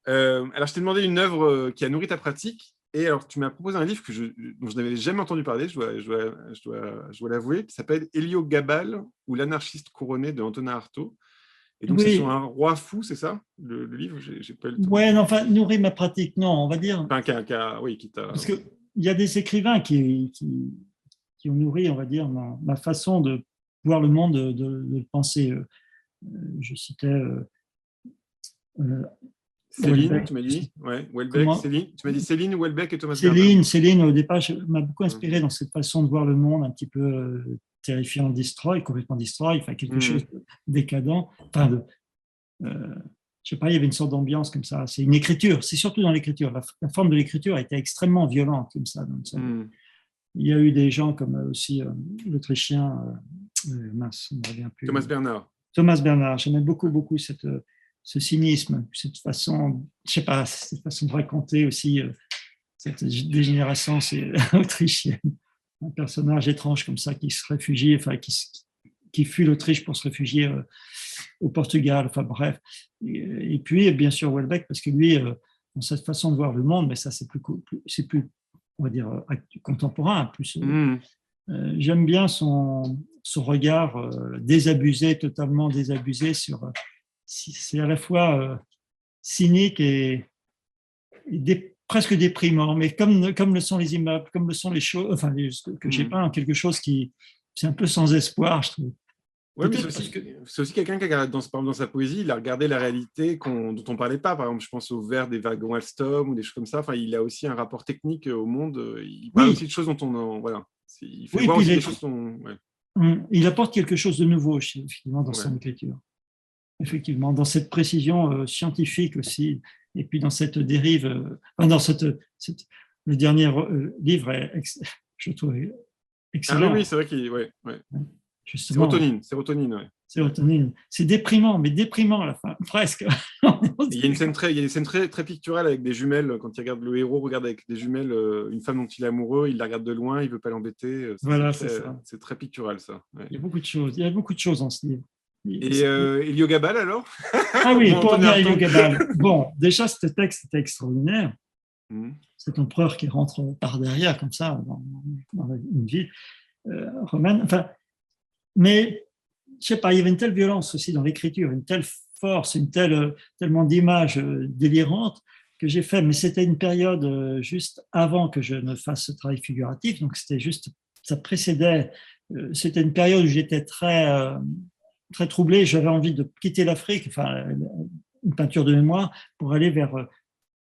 Alors je t'ai demandé une œuvre qui a nourri ta pratique, et alors tu m'as proposé un livre dont je n'avais jamais entendu parler, je dois l'avouer, qui s'appelle Héliogabale ou l'anarchiste couronné de Antonin Artaud. Et donc c'est sur Oui, un roi fou, c'est ça, le livre? J'ai pas eu le temps. ouais, non, enfin, nourrir ma pratique, non, on va dire, Enfin, oui, qui t'a. parce qu'il y a des écrivains qui ont nourri, on va dire, ma façon de voir le monde, de le penser. Je citais euh, Céline, Houellebecq. tu m'as dit? Ouais, Houellebecq, Comment Céline. Tu m'as dit Céline, Houellebecq et Thomas Bernard. Céline, au départ, m'a beaucoup Hum, inspiré dans cette façon de voir le monde un petit peu terrifiant, destroy, complètement destroy, enfin quelque chose hum, de décadent. Enfin, euh, je sais pas, il y avait une sorte d'ambiance comme ça. C'est une écriture, c'est surtout dans l'écriture. La forme de l'écriture a été extrêmement violente comme ça. Donc, hum. il y a eu des gens comme aussi l'Autrichien, mince, on ne revient plus. Thomas Bernard. Thomas Bernard. J'aimais beaucoup, beaucoup cette. ce cynisme, cette façon, je sais pas, cette façon de raconter aussi cette dégénérescence autrichienne. Un personnage étrange comme ça qui se réfugie, enfin qui fuit l'Autriche pour se réfugier au Portugal, enfin bref. Et puis, bien sûr, Houellebecq, parce que lui, dans cette façon de voir le monde, mais ça, c'est plus on va dire, contemporain, plus. J'aime bien son regard désabusé, totalement désabusé sur. C'est à la fois cynique et presque déprimant, mais comme le sont les immeubles, comme le sont les choses, enfin, que j'ai peint, quelque chose qui, c'est un peu sans espoir, je trouve. Oui, mais c'est aussi quelqu'un qui a, par exemple, dans sa poésie, il a regardé la réalité dont on ne parlait pas. Par exemple, je pense au vers des wagons Alstom ou des choses comme ça. Enfin, il a aussi un rapport technique au monde. Il parle aussi de choses dont on... voilà. Il fait voir aussi des choses dont... Ouais. Il apporte quelque chose de nouveau, effectivement, dans son écriture. Effectivement, dans cette précision scientifique aussi, et puis dans cette dérive... dans le dernier livre, je trouve excellent. Ah oui, c'est vrai qu'il... Ouais. Sérotonine, ouais. Sérotonine. C'est déprimant, mais déprimant à la fin, presque. Il y a des scènes très picturales avec des jumelles. Quand le héros regarde avec des jumelles une femme dont il est amoureux, il la regarde de loin, il ne veut pas l'embêter. Voilà, c'est ça. C'est très pictural, ça. Ouais. Il y a beaucoup de choses dans ce livre. Et Elio Gabal, alors? Ah oui, pour revenir à Elio Gabal. Bon, déjà, ce texte était extraordinaire. Cet empereur qui rentre par derrière, comme ça, dans une ville romaine. Enfin, mais, je sais pas, il y avait une telle violence aussi dans l'écriture, une telle force, tellement d'images délirantes que j'ai fait. Mais c'était une période juste avant que je ne fasse ce travail figuratif. Donc, c'était juste, ça précédait. C'était une période où j'étais très troublé. J'avais envie de quitter l'Afrique, enfin, une peinture de mémoire, pour aller vers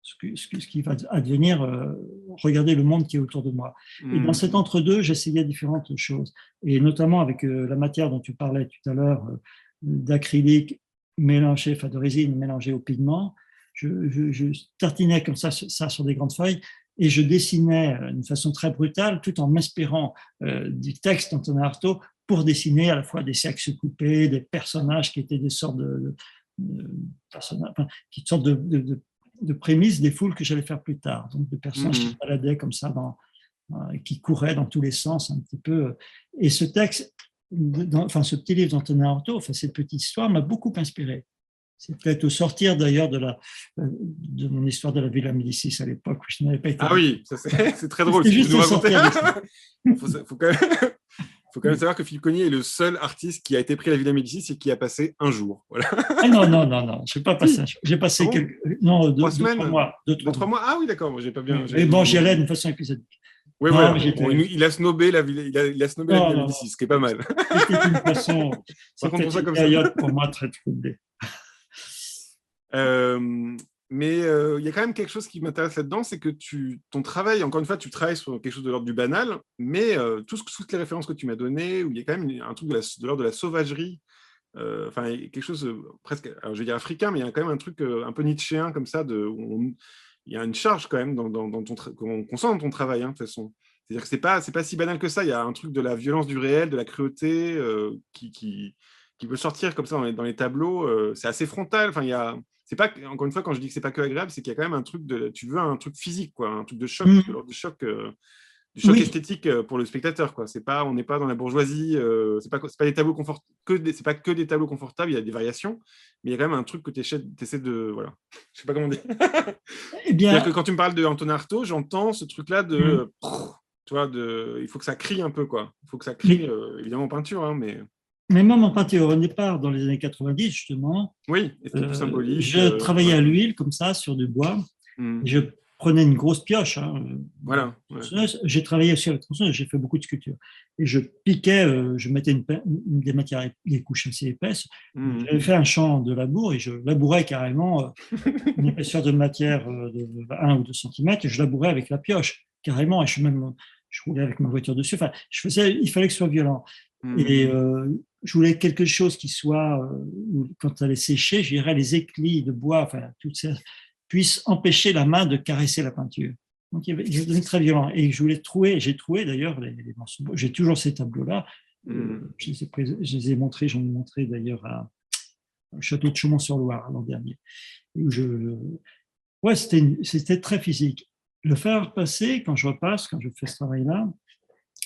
ce qui va advenir, regarder le monde qui est autour de moi. Et dans cet entre-deux, j'essayais différentes choses, et notamment avec la matière dont tu parlais tout à l'heure, d'acrylique mélangé, enfin de résine mélangée au pigment. Je tartinais comme ça sur des grandes feuilles, et je dessinais d'une façon très brutale, tout en m'inspirant du texte d'Antonin Artaud pour dessiner à la fois des sexes coupés, des personnages qui étaient des sortes de prémices des foules que j'allais faire plus tard. Donc, des personnages qui se baladaient comme ça, qui couraient dans tous les sens un petit peu. Et ce texte, ce petit livre d'Antonin Artaud, cette petite histoire m'a beaucoup inspiré. C'est peut-être au sortir d'ailleurs de mon histoire de la Villa Médicis à l'époque où je n'avais pas été. Ah oui, c'est très drôle. Juste nous sortir. Faut quand même savoir que Philippe Cognier est le seul artiste qui a été pris à la Villa Médicis et qui a passé un jour. Voilà. Ah non, je n'ai pas passé un jour. J'ai passé trois semaines. 3 mois. 3 mois. Ah oui, d'accord. J'ai pas bien. Mais bon, j'y allais d'une façon épisodique. Oui, il a snobé la Villa Médicis, ce qui est pas mal. C'était une façon. C'était une période pour moi très troublée. Mais il y a quand même quelque chose qui m'intéresse là-dedans, c'est que ton travail, encore une fois, tu travailles sur quelque chose de l'ordre du banal, mais toutes les références que tu m'as données, où il y a quand même un truc de l'ordre de la sauvagerie, enfin quelque chose presque, alors je vais dire africain, mais il y a quand même un truc un peu nietzschéen comme ça, il y a une charge quand même qu'on sent dans ton travail, hein, de toute façon. C'est-à-dire que c'est pas si banal que ça, il y a un truc de la violence du réel, de la cruauté qui peut sortir comme ça dans les tableaux, c'est assez frontal, enfin il y a... C'est pas, encore une fois, quand je dis que c'est pas que agréable, c'est qu'il y a quand même un truc tu veux un truc physique, quoi, un truc de choc, de l'ordre du choc esthétique pour le spectateur, quoi. On n'est pas dans la bourgeoisie, c'est pas des tableaux c'est pas que des tableaux confortables, il y a des variations, mais il y a quand même un truc que tu essaies de, voilà, je sais pas comment dire. C'est-à-dire que quand tu me parles de Antonin Artaud, j'entends ce truc-là tu vois, il faut que ça crie un peu, quoi. Il faut que ça crie, évidemment en peinture, hein, mais. Mais même en peinture, au départ, dans les années 90, justement, oui, c'était plus symbolique. Je travaillais à l'huile, comme ça, sur du bois. Je prenais une grosse pioche. Voilà. J'ai travaillé aussi avec la tronçonneuse, j'ai fait beaucoup de sculptures. Et je piquais, je mettais des couches assez épaisses. J'avais fait un champ de labour et je labourais carrément une épaisseur de matière de 1 ou 2 cm et je labourais avec la pioche, carrément. Et je roulais avec ma voiture dessus. Enfin, il fallait que ce soit violent. Et je voulais quelque chose qui soit, quand elle est séchée, je dirais les éclis de bois, enfin, toutes ces puissent empêcher la main de caresser la peinture. Donc, il devenu très violent. Et je voulais j'ai trouvé d'ailleurs les morceaux. J'ai toujours ces tableaux-là. Je les ai montrés, j'en ai montré d'ailleurs à château de Chaumont-sur-Loire l'an dernier. Où ouais, c'était très physique. Le faire passer, quand je fais ce travail-là,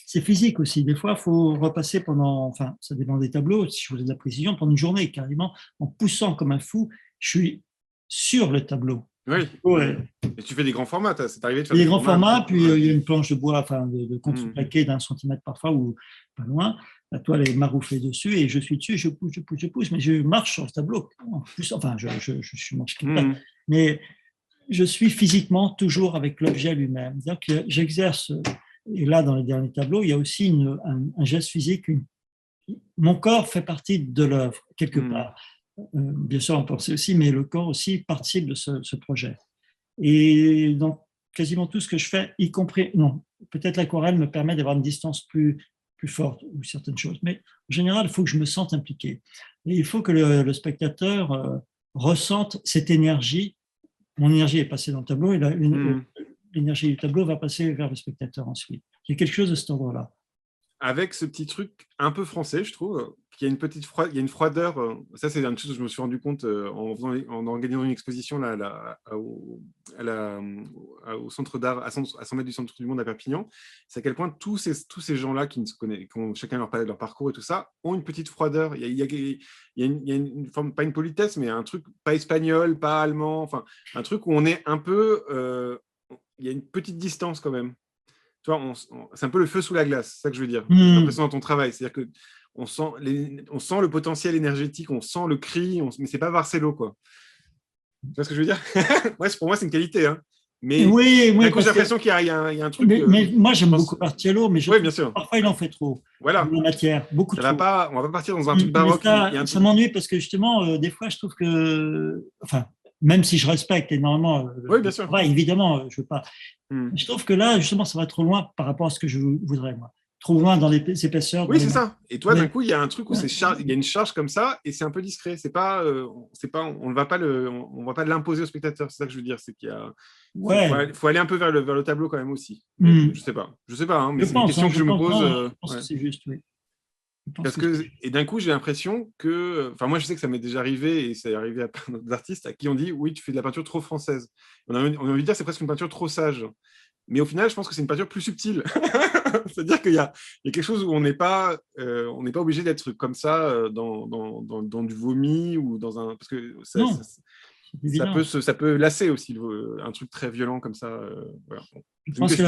c'est physique aussi. Des fois, il faut repasser enfin, ça dépend des tableaux, si je faisais de la précision, pendant une journée, carrément, en poussant comme un fou, je suis sur le tableau. Oui. Ouais. Et tu fais des grands formats, c'est arrivé de faire des grands formats, puis ouais. Il y a une planche de bois, enfin, de contreplaqué d'1 centimètre parfois, ou pas loin. La toile est marouflée dessus, et je suis dessus, je pousse, mais je marche sur le tableau. Enfin, je marche tout le temps. Mais je suis physiquement toujours avec l'objet lui-même. C'est-à-dire que j'exerce, et là, dans les derniers tableaux, il y a aussi un geste physique. Mon corps fait partie de l'œuvre, quelque part. Bien sûr, on pensait aussi, mais le corps aussi participe de ce projet. Et dans quasiment tout ce que je fais, y compris, non, peut-être l'aquarelle me permet d'avoir une distance plus forte ou certaines choses, mais en général, il faut que je me sente impliqué. Et il faut que le spectateur ressente cette énergie. Mon énergie est passée dans le tableau et l'énergie du tableau va passer vers le spectateur ensuite. Il y a quelque chose de cet ordre-là. Avec ce petit truc un peu français, je trouve, qu'il y a il y a une froideur. Ça, c'est une chose que je me suis rendu compte en organisant une exposition là, au centre d'art, à 100 mètres du centre du monde à Perpignan. C'est à quel point tous ces gens-là qui ont chacun leur parcours et tout ça, ont une petite froideur. Il y a une forme, pas une politesse, mais un truc pas espagnol, pas allemand, enfin, un truc où on est un peu. Il y a une petite distance quand même. Tu vois, c'est un peu le feu sous la glace, c'est ça que je veux dire. J'ai l'impression dans ton travail, c'est-à-dire qu'on sent le potentiel énergétique, on sent le cri, mais c'est pas Barcelo, quoi. Tu vois ce que je veux dire? Ouais, pour moi, c'est une qualité, hein. Mais oui, d'un coup, j'ai l'impression qu'il y a un truc. Mais moi, j'aime beaucoup Barcelo, mais oui, bien sûr. Parfois, il en fait trop. Voilà. De la matière, beaucoup trop. On va pas partir dans un truc baroque. Ça m'ennuie parce que justement, des fois, je trouve que, enfin, même si je respecte énormément oui, bien sûr. évidemment, je veux pas. Je trouve que là, justement, ça va trop loin par rapport à ce que je voudrais, moi. Trop loin dans les épaisseurs. Oui, c'est ça. Et toi, d'un coup, il y a un truc où il y a une charge comme ça, et c'est un peu discret. On ne va pas l'imposer au spectateur. C'est ça que je veux dire, c'est qu'il y a. Ouais. Faut aller un peu vers le tableau quand même aussi. Je sais pas, hein, mais c'est une question que je me pose. Je pense que c'est juste, oui. Et d'un coup, j'ai l'impression que, enfin, moi, je sais que ça m'est déjà arrivé, et ça est arrivé à plein d'autres artistes à qui on dit, oui, tu fais de la peinture trop française. On a envie de dire, c'est presque une peinture trop sage. Mais au final, je pense que c'est une peinture plus subtile. C'est-à-dire qu'il y a quelque chose où on n'est pas obligé d'être comme ça dans du vomi ou dans un, parce que ça peut lasser aussi un truc très violent comme ça. Voilà. Je pense que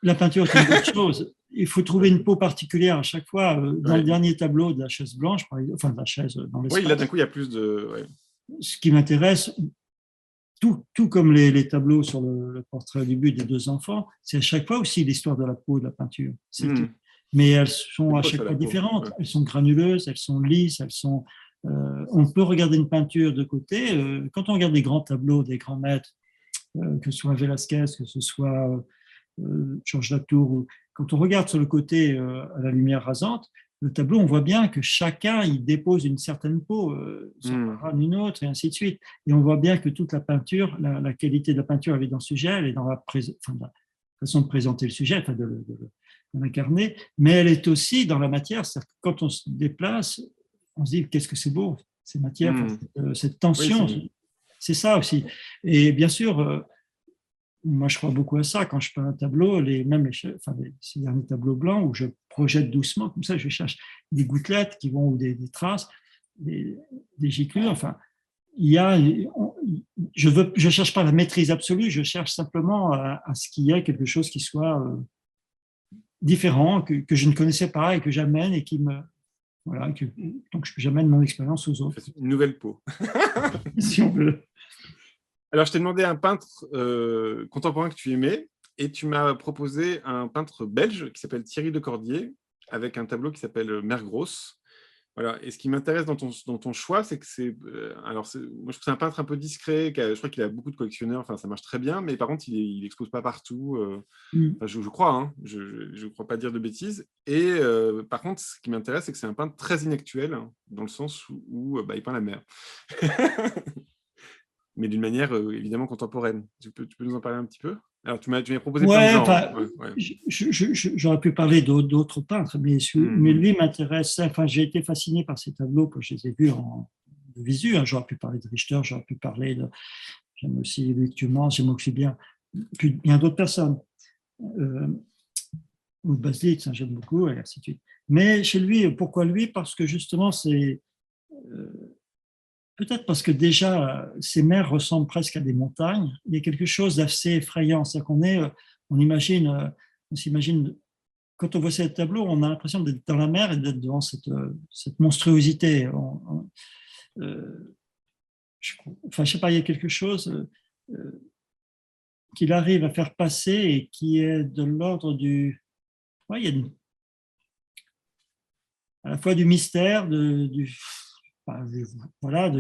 la peinture est une bonne chose. Il faut trouver une peau particulière à chaque fois. Dans le dernier tableau de la chaise blanche, par exemple, enfin de la chaise dans l'espace. Oui, là d'un coup il y a plus de. Ouais. Ce qui m'intéresse, tout comme les tableaux sur le portrait au début des 2 enfants, c'est à chaque fois aussi l'histoire de la peau de la peinture. Mais elles sont à chaque fois différentes. Ouais. Elles sont granuleuses, elles sont lisses, on peut regarder une peinture de côté. Quand on regarde des grands tableaux, des grands maîtres, que ce soit Velázquez, que ce soit Georges Latour, quand on regarde sur le côté à la lumière rasante, le tableau, on voit bien que chacun il dépose une certaine peau, une autre, et ainsi de suite. Et on voit bien que toute la peinture, la qualité de la peinture, elle est dans le sujet, elle est dans la façon de présenter le sujet, enfin de l'incarner, mais elle est aussi dans la matière. C'est-à-dire que quand on se déplace, on se dit qu'est-ce que c'est beau, ces matières, cette tension, oui, c'est ça aussi. Et bien sûr, moi, je crois beaucoup à ça. Quand je peins un tableau, ces derniers tableaux blancs où je projette doucement, comme ça, je cherche des gouttelettes qui vont, ou des traces, des giclures. Enfin, je cherche pas la maîtrise absolue, je cherche simplement à ce qu'il y ait quelque chose qui soit différent, que je ne connaissais pas et que j'amène et qui me. Voilà, donc j'amène mon expérience aux autres. Une nouvelle peau. Si on veut. Alors, je t'ai demandé un peintre contemporain que tu aimais, et tu m'as proposé un peintre belge qui s'appelle Thierry Decordier, avec un tableau qui s'appelle Mer Grosse. Voilà. Et ce qui m'intéresse dans ton choix, c'est que moi, je trouve que c'est un peintre un peu discret, je crois qu'il a beaucoup de collectionneurs, enfin, ça marche très bien, mais par contre, il n'expose pas partout. Je crois, hein, je ne crois pas dire de bêtises. Et par contre, ce qui m'intéresse, c'est que c'est un peintre très inactuel, hein, dans le sens où il peint la mer. Mais d'une manière évidemment contemporaine. Tu peux nous en parler un petit peu? Alors, tu m'as proposé plein de genres. J'aurais pu parler d'autres peintres, mais lui m'intéresse. Enfin, j'ai été fasciné par ces tableaux quand je les ai vus en visu. Hein. J'aurais pu parler de Richter, j'aurais pu parler de... J'aime aussi Luc Tumans, j'aime aussi bien d'autres personnes. Ou Baslitz, hein, j'aime beaucoup, et ainsi de suite. Mais chez lui, pourquoi lui? Parce que justement, c'est... peut-être parce que déjà, ces mers ressemblent presque à des montagnes. Il y a quelque chose d'assez effrayant. C'est-à-dire on s'imagine, quand on voit ces tableaux, on a l'impression d'être dans la mer et d'être devant cette monstruosité. Enfin, je sais pas, il y a quelque chose qu'il arrive à faire passer et qui est de l'ordre du... Ouais, il y a à la fois du mystère, voilà,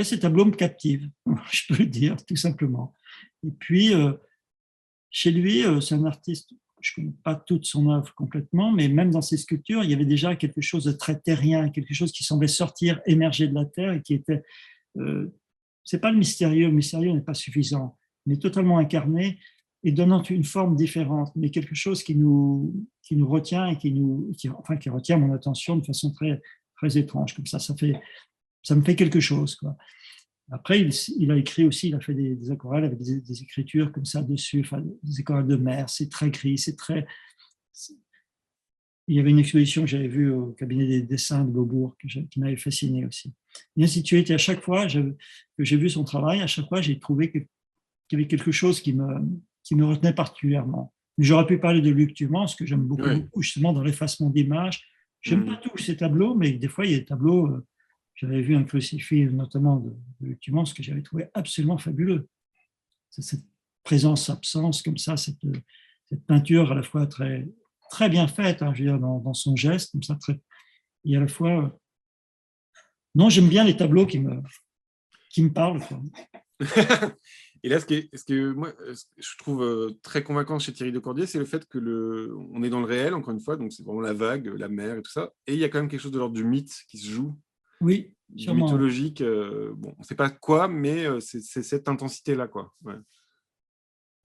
ces tableaux me captivent, je peux le dire, tout simplement. Et puis, chez lui, c'est un artiste, je ne connais pas toute son œuvre complètement, mais même dans ses sculptures, il y avait déjà quelque chose de très terrien, quelque chose qui semblait sortir, émerger de la terre et qui était... c'est pas le mystérieux n'est pas suffisant, mais totalement incarné et donnant une forme différente, mais quelque chose qui nous retient et qui retient mon attention de façon très, très étrange. Comme ça me fait quelque chose, quoi. Après, il a écrit aussi, il a fait des aquarelles avec des écritures comme ça dessus, enfin, des aquarelles de mer, c'est très gris, il y avait une exposition que j'avais vue au cabinet des dessins de Beaubourg qui m'avait fasciné aussi. Et ainsi de suite. Et à chaque fois que j'ai vu son travail, à chaque fois, j'ai trouvé qu'il y avait quelque chose qui me retenait particulièrement. Mais j'aurais pu parler de Luc Tumans, ce que j'aime beaucoup, beaucoup, justement, dans l'effacement d'images. J'aime pas tous ces tableaux, mais des fois, il y a des tableaux... J'avais vu un crucifix, notamment de Luc Tumans, ce que j'avais trouvé absolument fabuleux. C'est cette présence-absence, comme ça, cette peinture à la fois très, très bien faite, hein, je veux dire, dans son geste, comme ça, et à la fois... Non, j'aime bien les tableaux qui me parlent, quoi. Et là, ce que moi, je trouve très convaincant chez Thierry Decordier, c'est le fait que on est dans le réel, encore une fois, donc c'est vraiment la vague, la mer et tout ça, et il y a quand même quelque chose de l'ordre du mythe qui se joue. Oui, du mythologique. Bon, on ne sait pas quoi, mais c'est cette intensité-là, quoi. Ouais.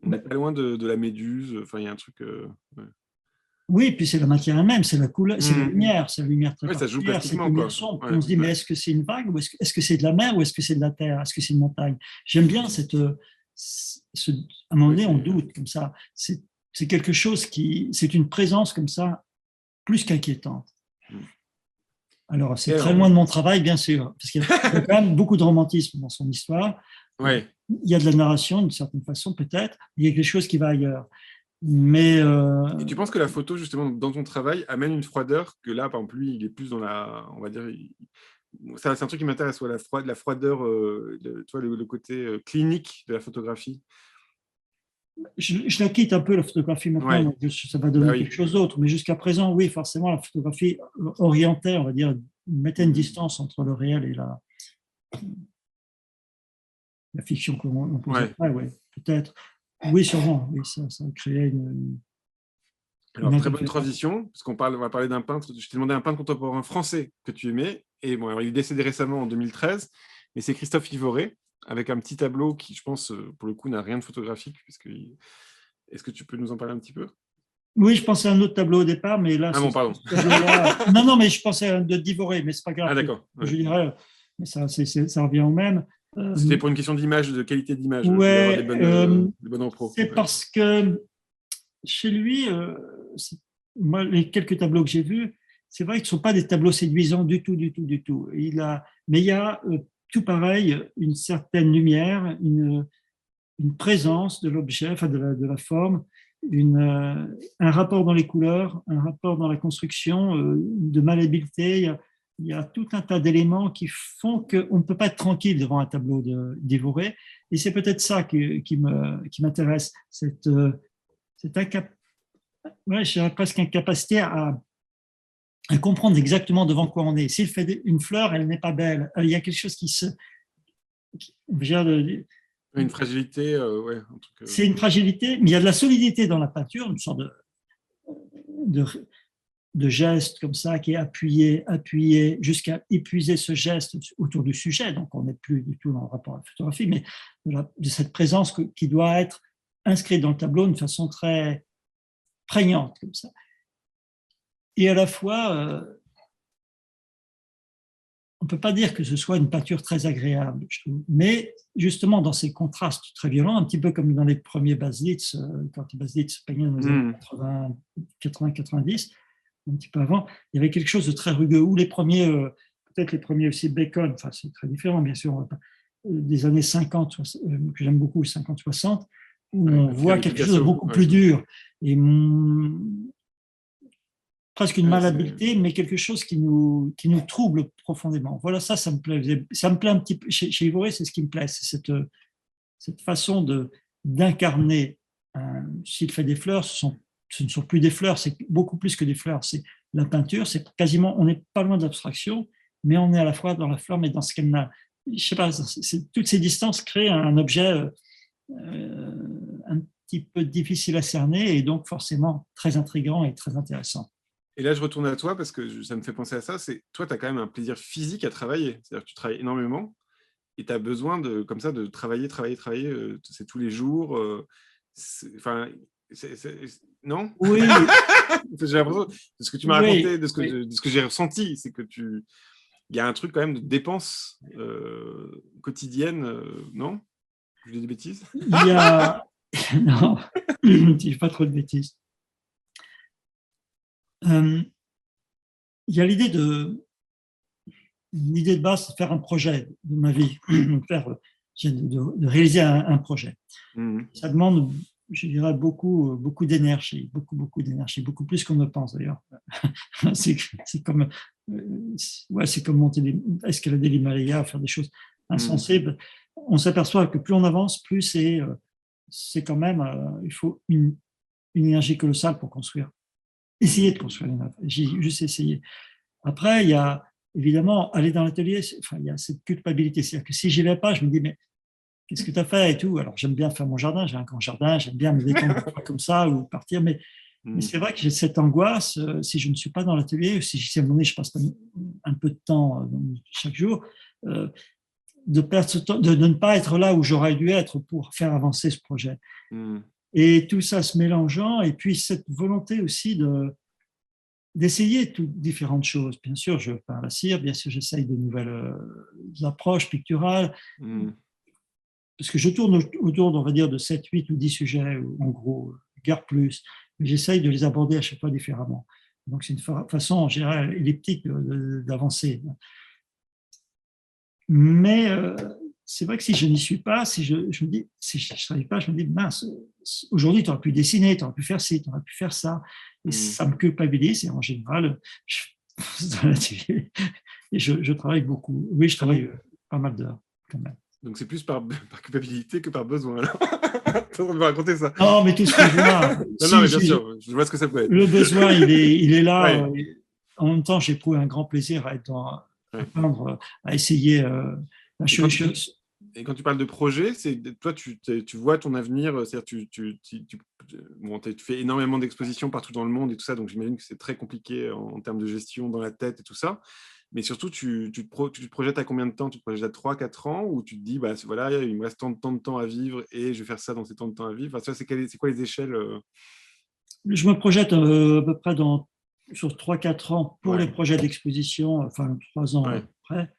On n'est pas loin de la méduse. Enfin, il y a un truc. Ouais. Oui, puis c'est la matière elle-même, c'est la couleur, c'est la lumière très ça joue particulière, cette lumière sombre. Ouais, on se dit, mais est-ce que c'est une vague ou est-ce que c'est de la mer ou est-ce que c'est de la terre, est-ce que c'est une montagne? J'aime bien à un moment donné, on doute comme ça. C'est quelque chose c'est une présence comme ça, plus qu'inquiétante. Alors, c'est très loin de mon travail, bien sûr, parce qu'il y a quand même beaucoup de romantisme dans son histoire. Ouais. Il y a de la narration, d'une certaine façon, peut-être. Il y a quelque chose qui va ailleurs. Mais Et tu penses que la photo, justement, dans ton travail, amène une froideur que là, par exemple, lui, il est plus dans la... On va dire... C'est un truc qui m'intéresse, la froideur, tu vois, le côté clinique de la photographie. Je la quitte un peu, la photographie, maintenant, ça va donner quelque chose d'autre. Mais jusqu'à présent, oui, forcément, la photographie orientait, on va dire, mettait une distance entre le réel et la fiction qu'on peut-être. Oui, sûrement. Oui, ça a créé une Alors, très bonne transition, parce on va parler d'un peintre. Je t'ai demandé un peintre contemporain français que tu aimais. Et bon, alors, il est décédé récemment en 2013, mais c'est Christophe Ivoré, avec un petit tableau qui, je pense, pour le coup, n'a rien de photographique. Est-ce que tu peux nous en parler un petit peu? Oui, je pensais à un autre tableau au départ, mais là... Ah bon, pardon. Non, mais je pensais à un de Divoré, mais c'est pas grave. Ah d'accord. Ouais. Je dirais, mais ça revient au même. C'était pour une question d'image, de qualité d'image. Ouais, des bonnes repros. C'est parce que chez lui, moi, les quelques tableaux que j'ai vus, c'est vrai que ce ne sont pas des tableaux séduisants du tout. Mais il y a tout pareil, une certaine lumière, une présence de l'objet, enfin de la forme, un rapport dans les couleurs, un rapport dans la construction, de malléabilité. Il y a tout un tas d'éléments qui font qu'on ne peut pas être tranquille devant un tableau d'Ivoré. Et c'est peut-être ça qui m'intéresse, cette presque incapacité à comprendre exactement devant quoi on est. S'il fait une fleur, elle n'est pas belle. Il y a quelque chose une fragilité, ouais. C'est une fragilité, mais il y a de la solidité dans la peinture, une sorte de geste comme ça qui est appuyé jusqu'à épuiser ce geste autour du sujet. Donc, on n'est plus du tout dans le rapport à la photographie, mais de cette présence qui doit être inscrite dans le tableau d'une façon très prégnante comme ça. Et à la fois, on ne peut pas dire que ce soit une peinture très agréable, je trouve. Mais justement, dans ces contrastes très violents, un petit peu comme dans les premiers Bas-Litz, quand Bas-Litz peignait dans les années 80-90, un petit peu avant, il y avait quelque chose de très rugueux. Ou les premiers, peut-être les premiers aussi, Bacon, enfin c'est très différent, bien sûr, des années 50, que j'aime beaucoup, 50-60, où on voit quelque chose de beaucoup plus dur. Et presque une malhabileté, mais quelque chose qui nous trouble profondément. Voilà, ça me plaît. Ça me plaît un petit peu. Chez Ivoré, c'est ce qui me plaît, c'est cette façon d'incarner. S'il fait des fleurs, ce ne sont plus des fleurs, c'est beaucoup plus que des fleurs. C'est la peinture, c'est quasiment, on n'est pas loin de l'abstraction, mais on est à la fois dans la fleur, mais dans ce qu'elle n'a. Je sais pas, toutes ces distances créent un objet un petit peu difficile à cerner et donc forcément très intriguant et très intéressant. Et là, je retourne à toi parce que ça me fait penser à ça. Toi, tu as quand même un plaisir physique à travailler. C'est-à-dire que tu travailles énormément et tu as besoin comme ça de travailler. C'est tous les jours. Non? Oui. J'ai l'impression, de ce que tu m'as raconté, de ce que j'ai ressenti, c'est que il y a un truc quand même de dépense quotidienne, non? Je dis des bêtises? Il y a... Non, je ne dis pas trop de bêtises. Il y a l'idée de base, c'est de faire un projet de ma vie, de réaliser un projet. Ça demande, je dirais, beaucoup d'énergie, beaucoup d'énergie, beaucoup plus qu'on ne pense d'ailleurs. C'est comme monter escalader l'Himalaya, faire des choses insensées. On s'aperçoit que plus on avance, plus c'est quand même, il faut une énergie colossale pour construire. Essayer de construire une œuvre. J'ai juste essayé. Après, il y a évidemment aller dans l'atelier, il y a cette culpabilité. C'est-à-dire que si j'y vais pas, je me dis, mais qu'est-ce que tu as fait et tout. Alors, j'aime bien faire mon jardin, j'ai un grand jardin, j'aime bien me détendre comme ça ou partir, mais c'est vrai que j'ai cette angoisse, si je ne suis pas dans l'atelier, ou si à un moment donné, je passe un peu de temps chaque jour, de perdre ce temps, de ne pas être là où j'aurais dû être pour faire avancer ce projet. Et tout ça se mélangeant, et puis cette volonté aussi d'essayer toutes différentes choses. Bien sûr, je peins à la cire, bien sûr, j'essaye de nouvelles approches picturales, parce que je tourne autour, on va dire, de 7, 8 ou 10 sujets, en gros, guère plus, mais j'essaye de les aborder à chaque fois différemment. Donc, c'est une façon, je dirais, elliptique d'avancer. Mais c'est vrai que si je n'y suis pas, si je me dis, si je ne travaille pas, je me dis, mince, aujourd'hui, tu aurais pu dessiner, tu aurais pu faire ci, tu aurais pu faire ça. Et ça me culpabilise. Et en général, je travaille beaucoup. Oui, je travaille pas mal d'heures quand même. Donc, c'est plus par culpabilité que par besoin. Tu vas me raconter ça. Non, mais tout ce que je vois. Non, mais bien sûr, je vois ce que ça peut être. Le besoin, il est là. Ouais. En même temps, j'éprouve un grand plaisir à être à peindre, à essayer la chose. Et quand tu parles de projet, toi, tu vois ton avenir, c'est-à-dire tu fais énormément d'expositions partout dans le monde et tout ça, donc j'imagine que c'est très compliqué en termes de gestion dans la tête et tout ça. Mais surtout, tu te projettes à combien de temps? Tu te projettes à 3-4 ans ou tu te dis, voilà, il me reste tant de temps à vivre et je vais faire ça dans ces temps de temps à vivre? Enfin, c'est quoi les échelles? Je me projette à peu près sur 3-4 ans pour les projets d'exposition, enfin 3 ans après.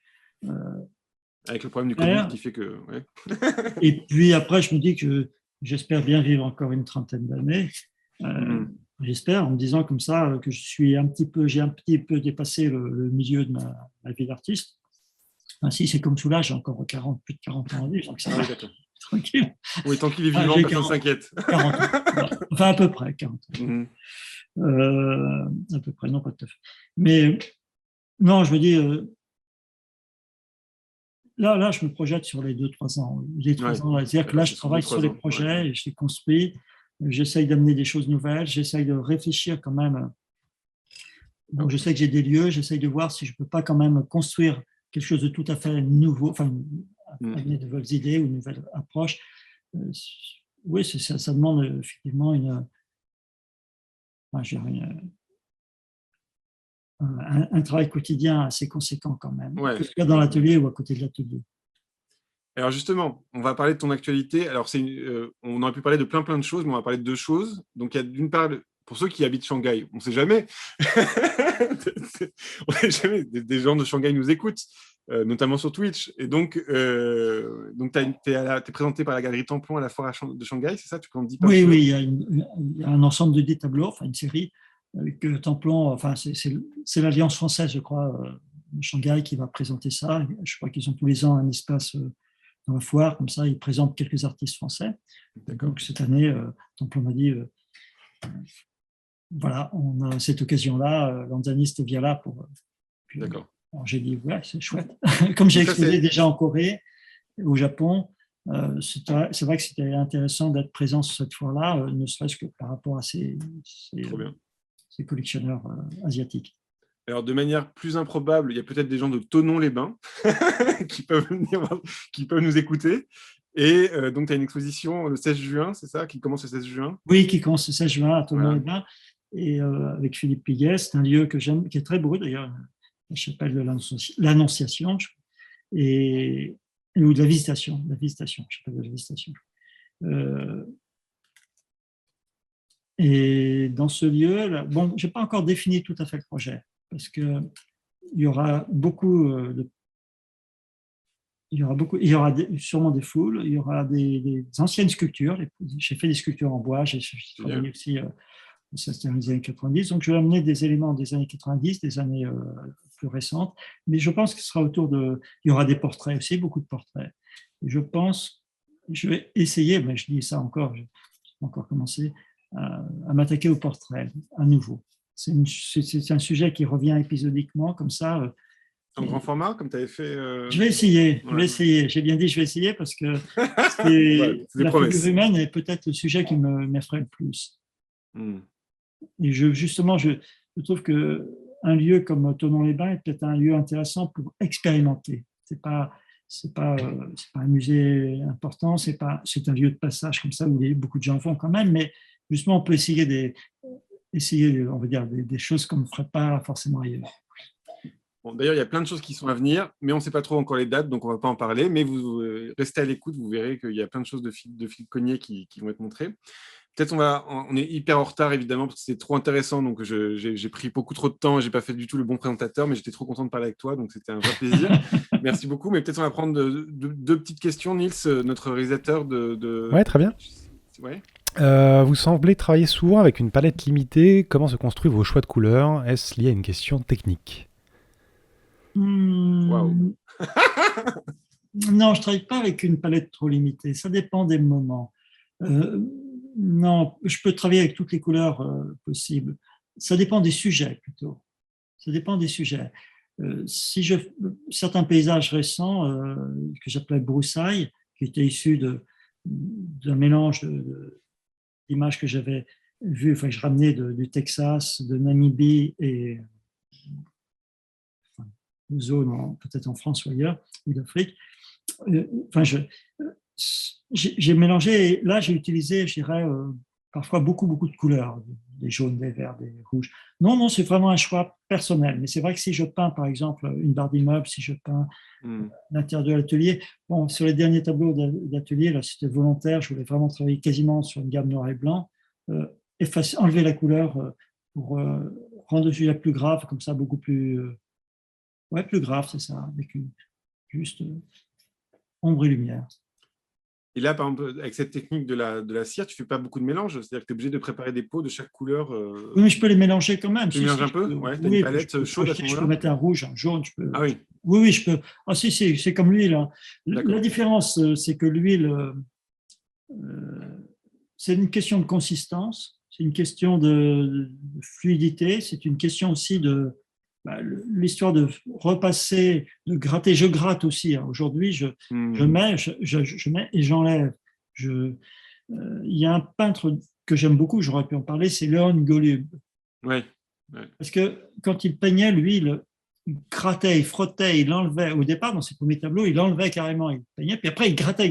Avec le problème du Covid qui fait que... Et puis après, je me dis que j'espère bien vivre encore une trentaine d'années. J'espère, en me disant comme ça que j'ai un petit peu dépassé le milieu de ma vie d'artiste. Ainsi, c'est comme tout là, j'ai encore plus de 40 ans à vivre, donc ça va, tranquille. Oui, tant qu'il est vivant, personne ne s'inquiète. 40 ans, enfin à peu près 40 ans. À peu près, non pas tout à fait. Mais non, je me dis, là, je me projette sur les 2-3 ans. C'est-à-dire que là, je travaille sur les projets, et je les construis. J'essaye d'amener des choses nouvelles, j'essaye de réfléchir quand même. Donc, je sais que j'ai des lieux, j'essaye de voir si je ne peux pas quand même construire quelque chose de tout à fait nouveau, enfin, amener de nouvelles idées ou une nouvelle approche. Oui, ça demande effectivement un travail quotidien assez conséquent quand même, que ce soit dans l'atelier ou à côté de l'atelier. Alors justement, on va parler de ton actualité. Alors on aurait pu parler de plein de choses, mais on va parler de 2 choses. Donc il y a d'une part pour ceux qui habitent Shanghai, on ne sait jamais. On sait jamais. Des gens de Shanghai nous écoutent, notamment sur Twitch. Et donc tu es présenté par la Galerie Templon à la foire de Shanghai, c'est ça? Tu peux en dire Oui, oui, il y a un ensemble de 10 tableaux, enfin une série, avec Templon, enfin c'est l'Alliance française, je crois, de Shanghai qui va présenter ça. Je crois qu'ils ont tous les ans un espace dans la foire, comme ça, ils présentent quelques artistes français. Donc cette année, Templon m'a dit, voilà, on a cette occasion-là, Lanzanis vient là pour. D'accord. Alors j'ai dit, ouais, c'est chouette. Comme j'ai exposé déjà en Corée, au Japon, c'est vrai que c'était intéressant d'être présent sur cette foire-là, ne serait-ce que par rapport à ces collectionneurs asiatiques. Alors, de manière plus improbable, il y a peut-être des gens de Thonon-les-Bains qui peuvent nous écouter. Et donc, tu as une exposition le 16 juin, c'est ça, qui commence le 16 juin? Oui, qui commence le 16 juin à Thonon-les-Bains. Et avec Philippe Piguet, c'est un lieu que j'aime, qui est très beau d'ailleurs, la chapelle de l'Annonciation, ou de la Visitation, chapelle de la Visitation. Et dans ce lieu, bon, je n'ai pas encore défini tout à fait le projet, parce qu'il y aura sûrement des foules, il y aura des anciennes sculptures. J'ai fait des sculptures en bois, j'ai travaillé aussi, c'était dans les années 90, donc je vais amener des éléments des années 90, des années plus récentes, mais je pense que ce sera il y aura des portraits aussi, beaucoup de portraits. Et je vais essayer, mais je dis ça encore, je n'ai pas encore commencé, à m'attaquer aux portraits à nouveau. C'est un sujet qui revient épisodiquement, comme ça. En grand format, comme tu avais fait Je vais essayer. J'ai bien dit je vais essayer parce que la figure humaine est peut-être le sujet qui m'effraie le plus. Et justement, je trouve qu'un lieu comme Thonon-les-Bains est peut-être un lieu intéressant pour expérimenter. C'est pas un musée important, c'est un lieu de passage comme ça où beaucoup de gens vont quand même, mais justement, on peut essayer on va dire, des choses qu'on ne ferait pas forcément ailleurs. Bon, d'ailleurs, il y a plein de choses qui sont à venir, mais on ne sait pas trop encore les dates, donc on ne va pas en parler. Mais vous restez à l'écoute, vous verrez qu'il y a plein de choses de Philippe Cogniet qui vont être montrées. Peut-être on est hyper en retard, évidemment, parce que c'est trop intéressant. Donc, j'ai pris beaucoup trop de temps. Je n'ai pas fait du tout le bon présentateur, mais j'étais trop content de parler avec toi. Donc, c'était un vrai plaisir. Merci beaucoup. Mais peut-être on va prendre deux petites questions. Nils, notre réalisateur Ouais, très bien. Ouais. Vous semblez travailler souvent avec une palette limitée. Comment se construisent vos choix de couleurs? Est-ce lié à une question technique? Waouh. Non, je ne travaille pas avec une palette trop limitée. Ça dépend des moments. Non, je peux travailler avec toutes les couleurs possibles. Ça dépend des sujets plutôt. Ça dépend des sujets. Certains paysages récents que j'appelais broussailles, qui étaient issus d'un mélange d'images que j'avais vues, enfin, je ramenais du Texas, de Namibie et de zones peut-être en France ou ailleurs, ou d'Afrique. Enfin, j'ai mélangé, et là j'ai utilisé, je dirais, parfois beaucoup de couleurs, des jaunes, des verts, des rouges. Non, c'est vraiment un choix personnel. Mais c'est vrai que si je peins, par exemple, une barre d'immeuble, si je peins l'intérieur de l'atelier, bon, sur les derniers tableaux d'atelier, là, c'était volontaire, je voulais vraiment travailler quasiment sur une gamme noir et blanc, enlever la couleur pour rendre le sujet plus grave, comme ça, beaucoup plus... plus grave, c'est ça, avec juste ombre et lumière. Et là, par exemple, avec cette technique de la cire, tu ne fais pas beaucoup de mélange? C'est-à-dire que tu es obligé de préparer des pots de chaque couleur Oui, mais je peux les mélanger quand même. Tu mélanges un peu? Ouais, tu as une palette chaude à ce moment-là? Je peux mettre un rouge, un jaune. Ah oui? Oui, je peux. Ah si, c'est comme l'huile. Hein. La différence, c'est que l'huile, c'est une question de consistance, c'est une question de fluidité, c'est une question aussi de l'histoire de repasser, de gratter. Je gratte aussi. Hein. Aujourd'hui, je mets et j'enlève. Il y a un peintre que j'aime beaucoup, j'aurais pu en parler, c'est Léon Golub. Ouais. Parce que quand il peignait, lui, il grattait, il frottait, il enlevait. Au départ, dans ses premiers tableaux, il enlevait carrément, il peignait, puis après, il grattait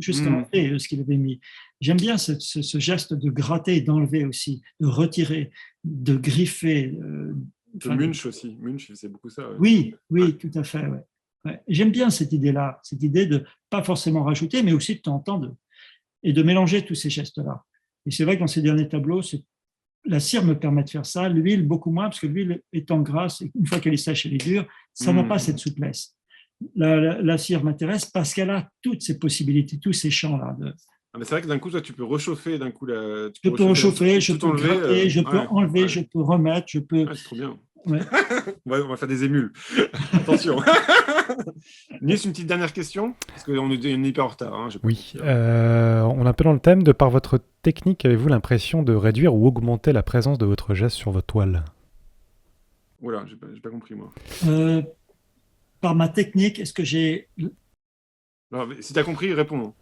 jusqu'à enlever ce qu'il avait mis. J'aime bien ce geste de gratter et d'enlever aussi, de retirer, de griffer. Munch aussi. Munch, il faisait beaucoup ça. Ouais. Oui, tout à fait. Ouais. J'aime bien cette idée-là, cette idée de pas forcément rajouter, mais aussi de temps en temps et de mélanger tous ces gestes-là. Et c'est vrai que dans ces derniers tableaux, la cire me permet de faire ça, l'huile beaucoup moins, parce que l'huile étant grasse, une fois qu'elle est sèche, elle est dure, ça n'a pas cette souplesse. La cire m'intéresse parce qu'elle a toutes ces possibilités, tous ces champs-là. Mais c'est vrai que d'un coup, toi, tu peux réchauffer d'un coup je peux réchauffer, je peux gratter, je peux enlever, je peux remettre, je peux... c'est trop bien. Ouais. On va faire des émules. Attention. Nils, une petite dernière question, parce qu'on est hyper en retard. Hein, oui, on est un peu dans le thème. De par votre technique, avez-vous l'impression de réduire ou augmenter la présence de votre geste sur votre toile? Voilà, j'ai pas compris, moi. Par ma technique, est-ce que j'ai... Alors, si tu as compris, réponds.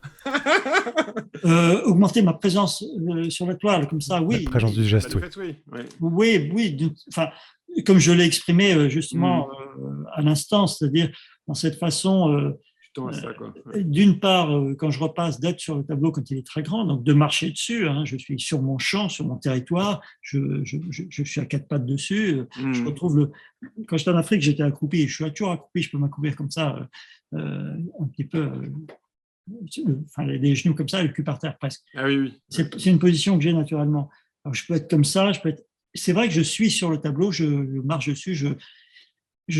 Augmenter ma présence sur la toile, comme ça, oui. La présence du geste, oui. Fait, oui. Oui. Enfin, comme je l'ai exprimé justement à l'instant, c'est-à-dire dans cette façon, d'une part, quand je repasse, d'être sur le tableau quand il est très grand, donc de marcher dessus, hein, je suis sur mon champ, sur mon territoire, je suis à quatre pattes dessus, je retrouve quand j'étais en Afrique, j'étais accroupi, je suis toujours accroupi, je peux m'accroupir comme ça, un petit peu, les genoux comme ça, le cul par terre presque. Ah oui. C'est une position que j'ai naturellement. Alors, je peux être comme ça, c'est vrai que je suis sur le tableau, je marche dessus,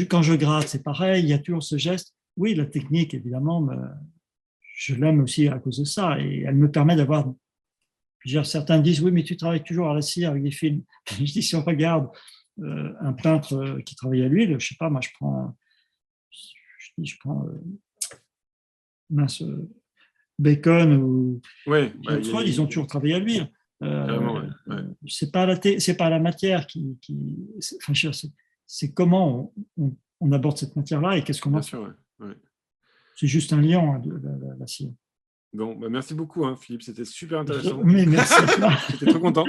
quand je gratte, c'est pareil, il y a toujours ce geste. Oui, la technique, évidemment, je l'aime aussi à cause de ça, et elle me permet d'avoir... Certains disent, oui, mais tu travailles toujours à la cire avec des films. Je dis, si on regarde un peintre qui travaille à l'huile, je sais pas, moi, je prends Bacon ou Freud, ils ont toujours travaillé à l'huile. C'est pas la matière qui c'est comment on aborde cette matière-là et qu'est-ce qu'on en fait. C'est juste un liant de la cire. Bon, merci beaucoup, Philippe, c'était super intéressant. Mais merci. J'étais trop content.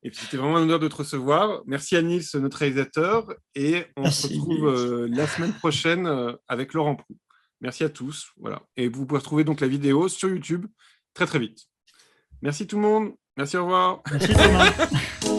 Et puis c'était vraiment un honneur de te recevoir. Merci à Nils, notre réalisateur, et on se retrouve la semaine prochaine avec Laurent Proux. Merci à tous. Voilà. Et vous pouvez retrouver donc la vidéo sur YouTube très très vite. Merci tout le monde. Merci, au revoir. Merci Thomas.